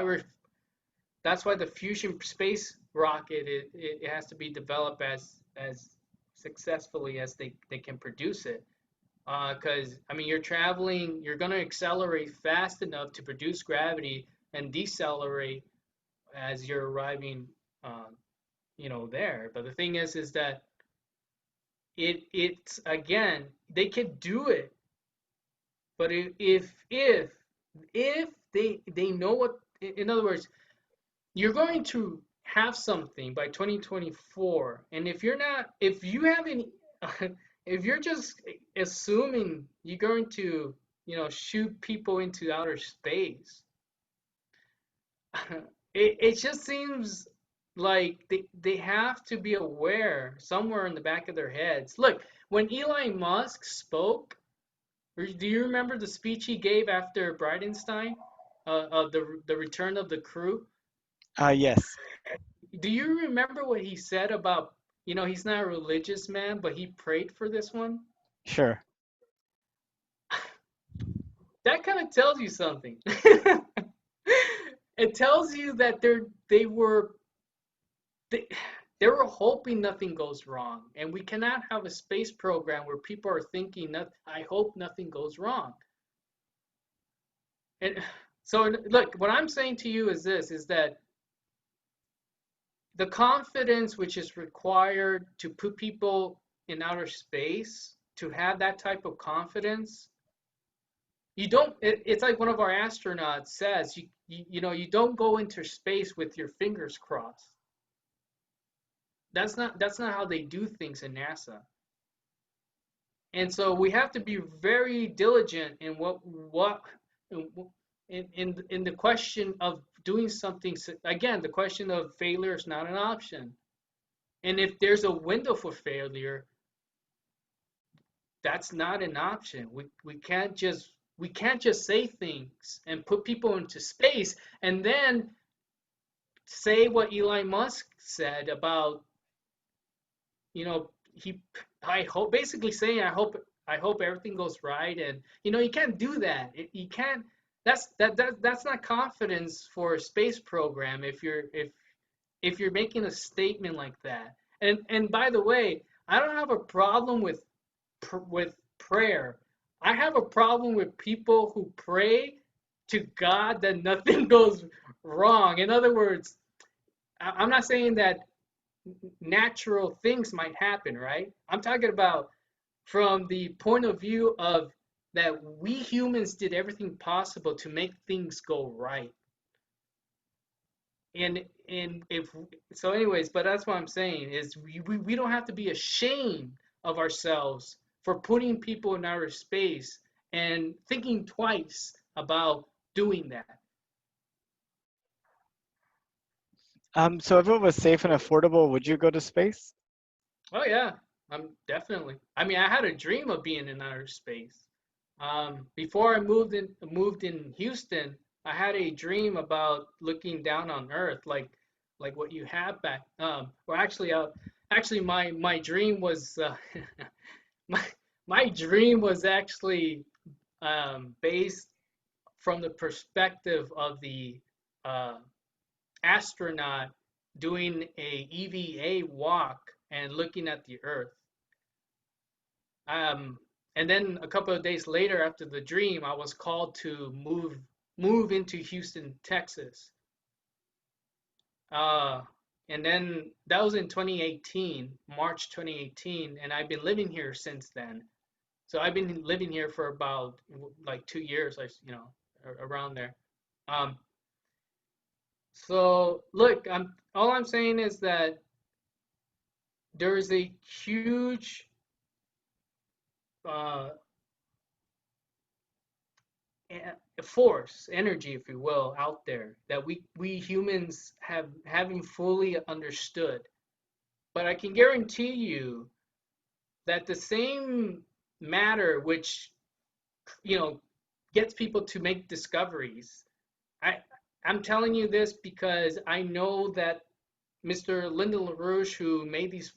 [SPEAKER 2] that's why the fusion space rocket it has to be developed as successfully as they can produce it. Because I mean, you're going to accelerate fast enough to produce gravity and decelerate as you're arriving, uh, there. But the thing is that it's again they can do it, but if they know what, in other words, you're going to have something by 2024, and if you haven't, if you're just assuming you're going to, shoot people into outer space, it just seems like they have to be aware somewhere in the back of their heads. Look, when Elon Musk spoke, do you remember the speech he gave after Bridenstine, of the return of the crew?
[SPEAKER 1] Yes,
[SPEAKER 2] Do you remember what he said about, he's not a religious man, but he prayed for this one?
[SPEAKER 1] sure.
[SPEAKER 2] That kind of tells you something. It tells you that they, they were hoping nothing goes wrong, and we cannot have a space program where people are thinking that I hope nothing goes wrong. And so look, what I'm saying to you is this: is that the confidence which is required to put people in outer space, to have that type of confidence, you don't it's like one of our astronauts says, you don't go into space with your fingers crossed. That's not how they do things in NASA. And so we have to be very diligent in what in the question of doing something. Again, the question of failure is not an option. And if there's a window for failure, that's not an option. We can't just say things and put people into space and then say what Elon Musk said about, he I hope, basically saying I hope everything goes right. And you can't do that. You can't. That's not confidence for a space program if you're making a statement like that. And by the way, I don't have a problem with prayer. I have a problem with people who pray to God that nothing goes wrong. In other words, I'm not saying that natural things might happen, right? I'm talking about from the point of view of that we humans did everything possible to make things go right. And if so, anyways, but that's what I'm saying is we don't have to be ashamed of ourselves for putting people in outer space and thinking twice about doing that.
[SPEAKER 1] So if it was safe and affordable, would you go to space?
[SPEAKER 2] Oh yeah, I'm definitely. I mean, I had a dream of being in outer space. Before I moved in Houston, I had a dream about looking down on Earth, like what you have back. Or actually, my dream was my my dream was actually based from the perspective of the uh, astronaut doing a EVA walk and looking at the Earth. Um, and then a couple of days later, after the dream, I was called to move into Houston, Texas. Uh, and then that was in 2018, March 2018, and I've been living here since then. So I've been living here for about like 2 years, around there. Um, so look, all I'm saying is that there is a huge uh, force, energy, if you will, out there that we humans haven't fully understood. But I can guarantee you that the same matter which gets people to make discoveries. I I'm telling you this because I know that Mr. Lyndon LaRouche, who made these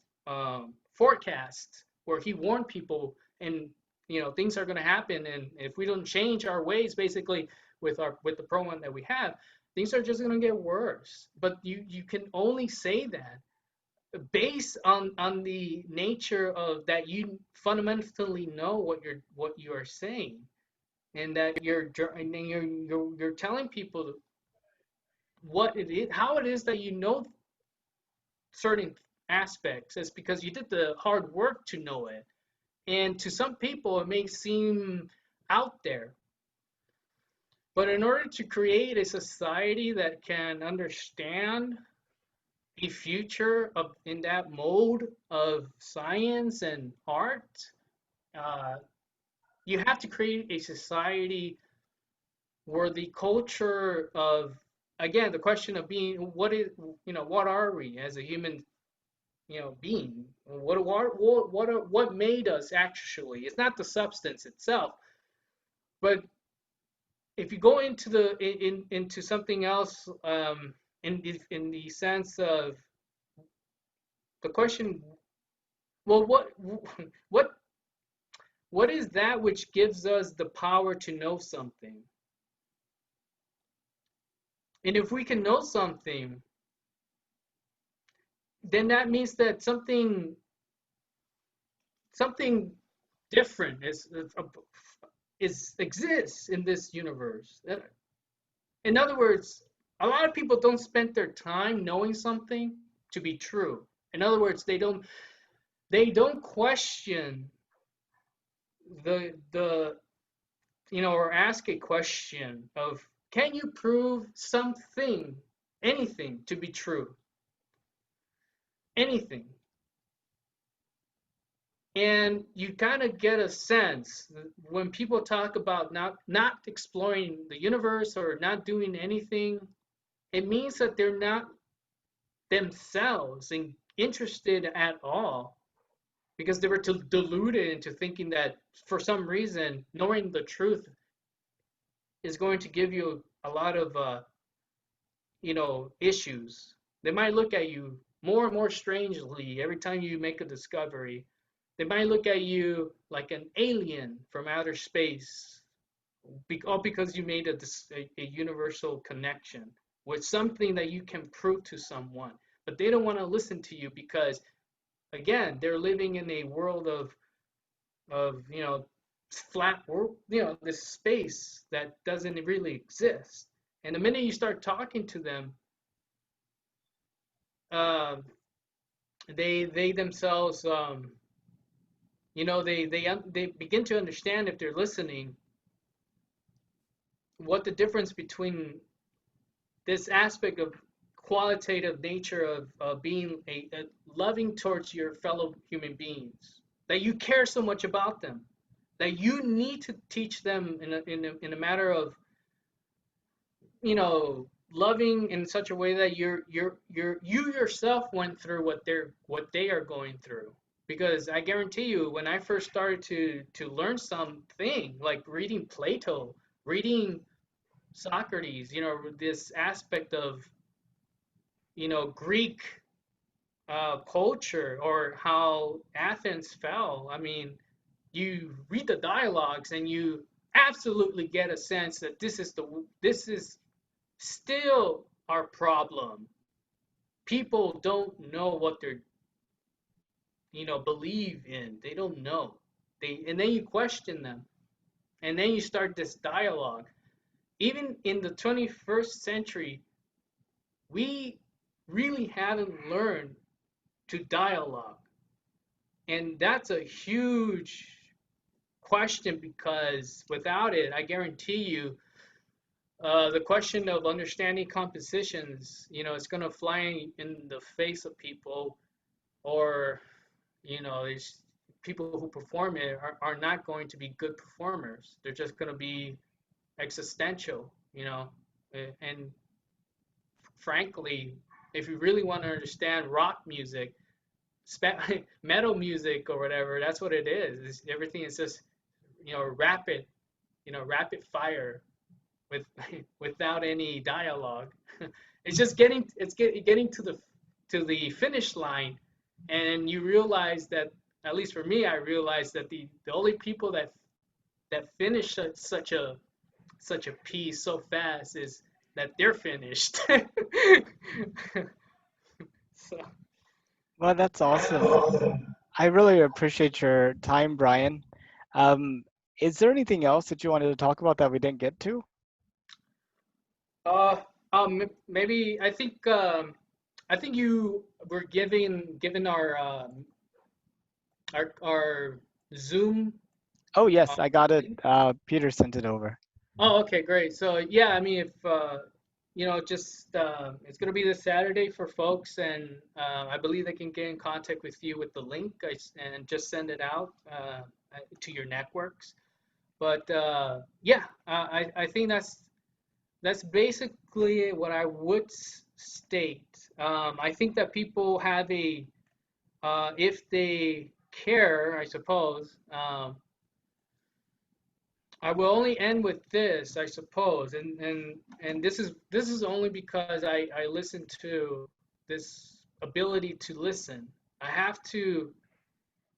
[SPEAKER 2] forecasts where he warned people, and things are going to happen, and if we don't change our ways, basically with the program that we have, things are just going to get worse. But you can only say that based on the nature of that you fundamentally know what you are saying, and that you're telling people what it is, how it is that certain aspects. It's because you did the hard work to know it. And to some people, it may seem out there. But in order to create a society that can understand a future in that mode of science and art, uh, you have to create a society where the culture of, again, the question of being, what are we as a human being? What made us actually? It's not the substance itself, but if you go into something else, in the sense of the question, well, what what is that which gives us the power to know something? And if we can know something, then that means that something different is exists in this universe. In other words, a lot of people don't spend their time knowing something to be true. In other words, they don't question the or ask a question of, can you prove something, anything to be true? Anything. And you kind of get a sense when people talk about not exploring the universe or not doing anything, it means that they're not themselves interested at all, because they were deluded into thinking that for some reason knowing the truth is going to give you a lot of issues. They might look at you more and more strangely every time you make a discovery. They might look at you like an alien from outer space, all because you made a universal connection with something that you can prove to someone. But they don't want to listen to you because, again, they're living in a world of flat world, this space that doesn't really exist. And the minute you start talking to them, uh, they themselves, they begin to understand, if they're listening, what the difference between this aspect of qualitative nature of being a loving towards your fellow human beings, that you care so much about them, that you need to teach them in a matter of loving in such a way that you yourself went through what they are going through. Because I guarantee you, when I first started to learn something like reading Plato, reading Socrates, this aspect of Greek culture, or how Athens fell. I mean, you read the dialogues and you absolutely get a sense that this is still our problem. people don't know what they're, believe in. They don't know. And then you question them, and then you start this dialogue. Even in the 21st century, we really haven't learned to dialogue. And that's a huge question, because without it, I guarantee you, the question of understanding compositions, it's going to fly in the face of people, or, there's people who perform it are not going to be good performers. They're just going to be existential, and frankly, if you really want to understand rock music, metal music or whatever, that's what it is. Everything is just, rapid, rapid fire with without any dialogue. It's just getting to the finish line, and you realize that, at least for me, I realized that the only people that finish such a piece so fast is that they're finished. So,
[SPEAKER 1] Well, that's awesome. I really appreciate your time, Brian. Um, is there anything else that you wanted to talk about that we didn't get to?
[SPEAKER 2] uh, maybe I think you were given our Zoom.
[SPEAKER 1] Oh,
[SPEAKER 2] Uh,
[SPEAKER 1] yes, I got it.
[SPEAKER 2] link.
[SPEAKER 1] Peter sent it over.
[SPEAKER 2] Oh, okay, great. So yeah, I mean, if just it's gonna be this Saturday for folks, and I believe they can get in contact with you with the link, and just send it out to your networks. But yeah, I think that's basically what I would state. I think that people have if they care, I suppose. I will only end with this, I suppose, and this is only because I listen to this ability to listen. I have to,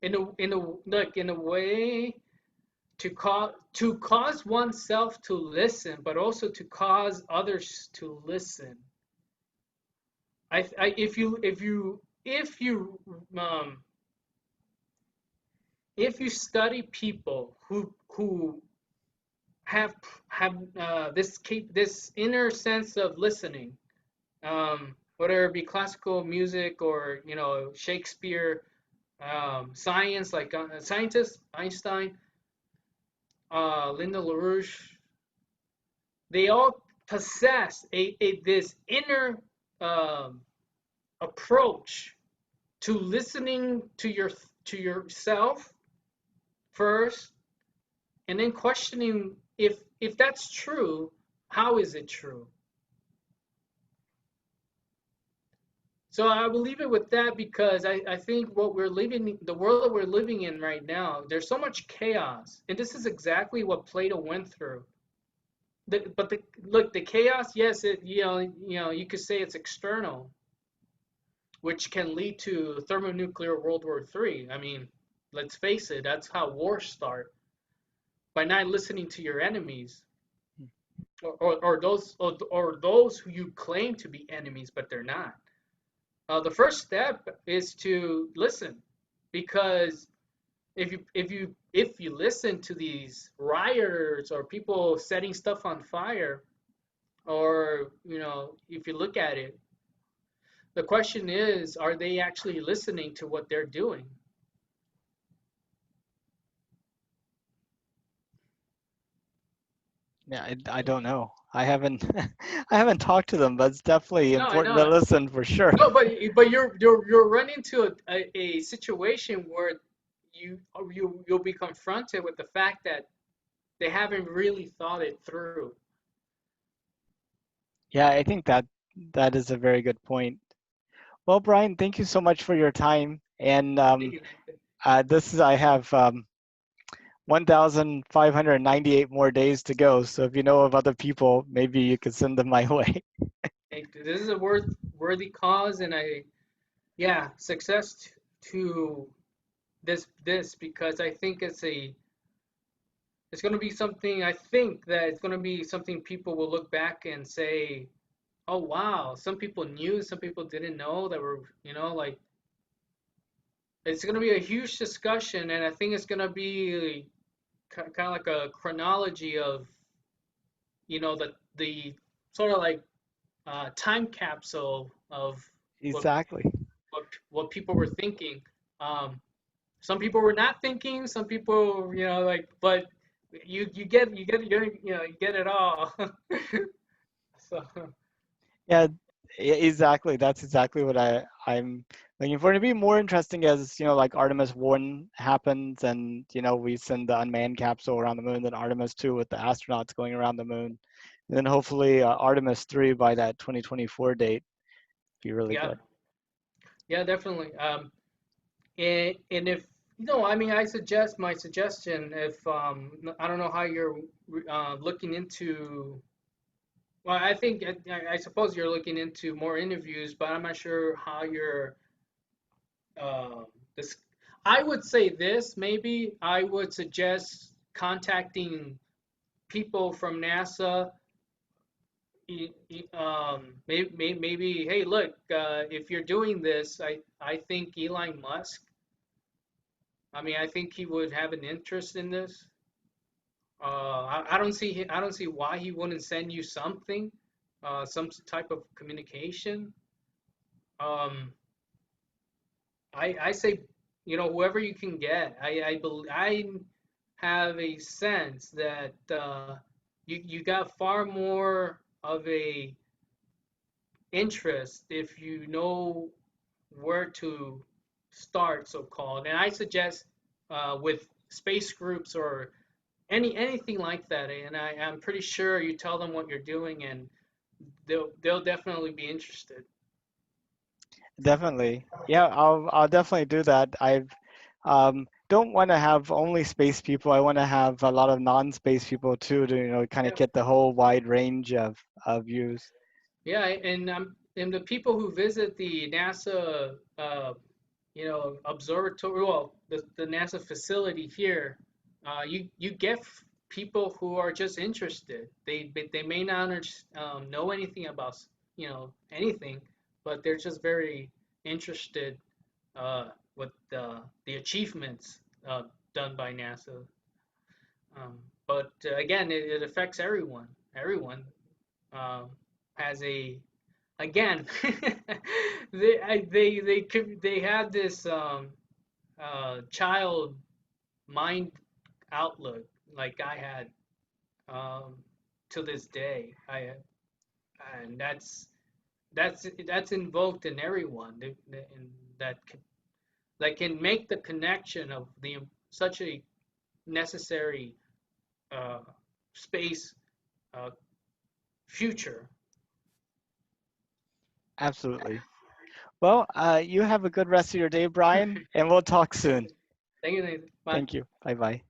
[SPEAKER 2] in a way, to cause oneself to listen, but also to cause others to listen. Um, if you study people who have this inner sense of listening, whether it be classical music or Shakespeare, science, like scientists, Einstein, Linda LaRouche, they all possess this inner um, approach to listening to yourself first, and then questioning if that's true, how is it true? So I will leave it with that, because I think the world that we're living in right now, there's so much chaos, and this is exactly what Plato went through. Look, the chaos, yes, you could say it's external, which can lead to thermonuclear World War III. I mean, let's face it, that's how wars start, by not listening to your enemies, or those who you claim to be enemies, but they're not. The first step is to listen, because if you listen to these rioters or people setting stuff on fire, or if you look at it, the question is, are they actually listening to what they're doing?
[SPEAKER 1] Yeah, I don't know. I haven't I haven't talked to them, but it's definitely
[SPEAKER 2] No, I
[SPEAKER 1] important to
[SPEAKER 2] know.
[SPEAKER 1] listen for sure.
[SPEAKER 2] No, but you're running into a situation where you'll be confronted with the fact that they haven't really thought it through.
[SPEAKER 1] Yeah, I think that is a very good point. Well, Brian, thank you so much for your time. And
[SPEAKER 2] Thank you.
[SPEAKER 1] I have 1,598 more days to go. So if you know of other people, maybe you could send them my way.
[SPEAKER 2] This is a worthy cause, and yeah, success to this, because I think it's going to be something. I think that it's going to be something people will look back and say, Oh wow, some people knew, some people didn't know that were, like it's going to be a huge discussion, and I think it's going to be kind of like a chronology of, the sort of like time capsule of what
[SPEAKER 1] Exactly.
[SPEAKER 2] what people were thinking. Um, some people were not thinking. Some people, like, but you get it all. So
[SPEAKER 1] Yeah, exactly. That's exactly what I'm looking for. To be more interesting as, like Artemis 1 happens and, we send the unmanned capsule around the moon, then Artemis 2 with the astronauts going around the moon. And then hopefully Artemis 3 by that 2024 date be really
[SPEAKER 2] yeah,
[SPEAKER 1] good.
[SPEAKER 2] yeah, definitely. And if I mean, I suggest my suggestion. If I don't know how you're looking into. Well, I think I suppose you're looking into more interviews, but I'm not sure how you're. Uh, this. I would say this. Maybe I would suggest contacting people from NASA. Maybe, hey, look, if you're doing this, I think Elon Musk. I mean, I think he would have an interest in this. I don't see why he wouldn't send you something, some type of communication. Um, I say, whoever you can get. I have a sense that you got far more of a interest if you know where to start, so called. And I suggest with space groups or anything like that. And I'm pretty sure you tell them what you're doing, and they'll definitely be interested.
[SPEAKER 1] Definitely. Yeah, I'll definitely do that. I don't want to have only space people. I want to have a lot of non-space people too to, kind of
[SPEAKER 2] Yeah,
[SPEAKER 1] get the whole wide range of views.
[SPEAKER 2] yeah, and the people who visit the NASA, observatory, well, the NASA facility here, you get people who are just interested. They may not know anything about anything, but they're just very interested with the achievements done by NASA. But again, it affects everyone. Everyone um, has a again they have this child mind outlook like I had um, to this day. And that's invoked in everyone and that can make the connection of the such a necessary uh, space uh, future.
[SPEAKER 1] Absolutely. Well, you have a good rest of your day, Brian, and we'll talk soon.
[SPEAKER 2] Thank you, Nathan. Bye.
[SPEAKER 1] Thank you. Bye bye.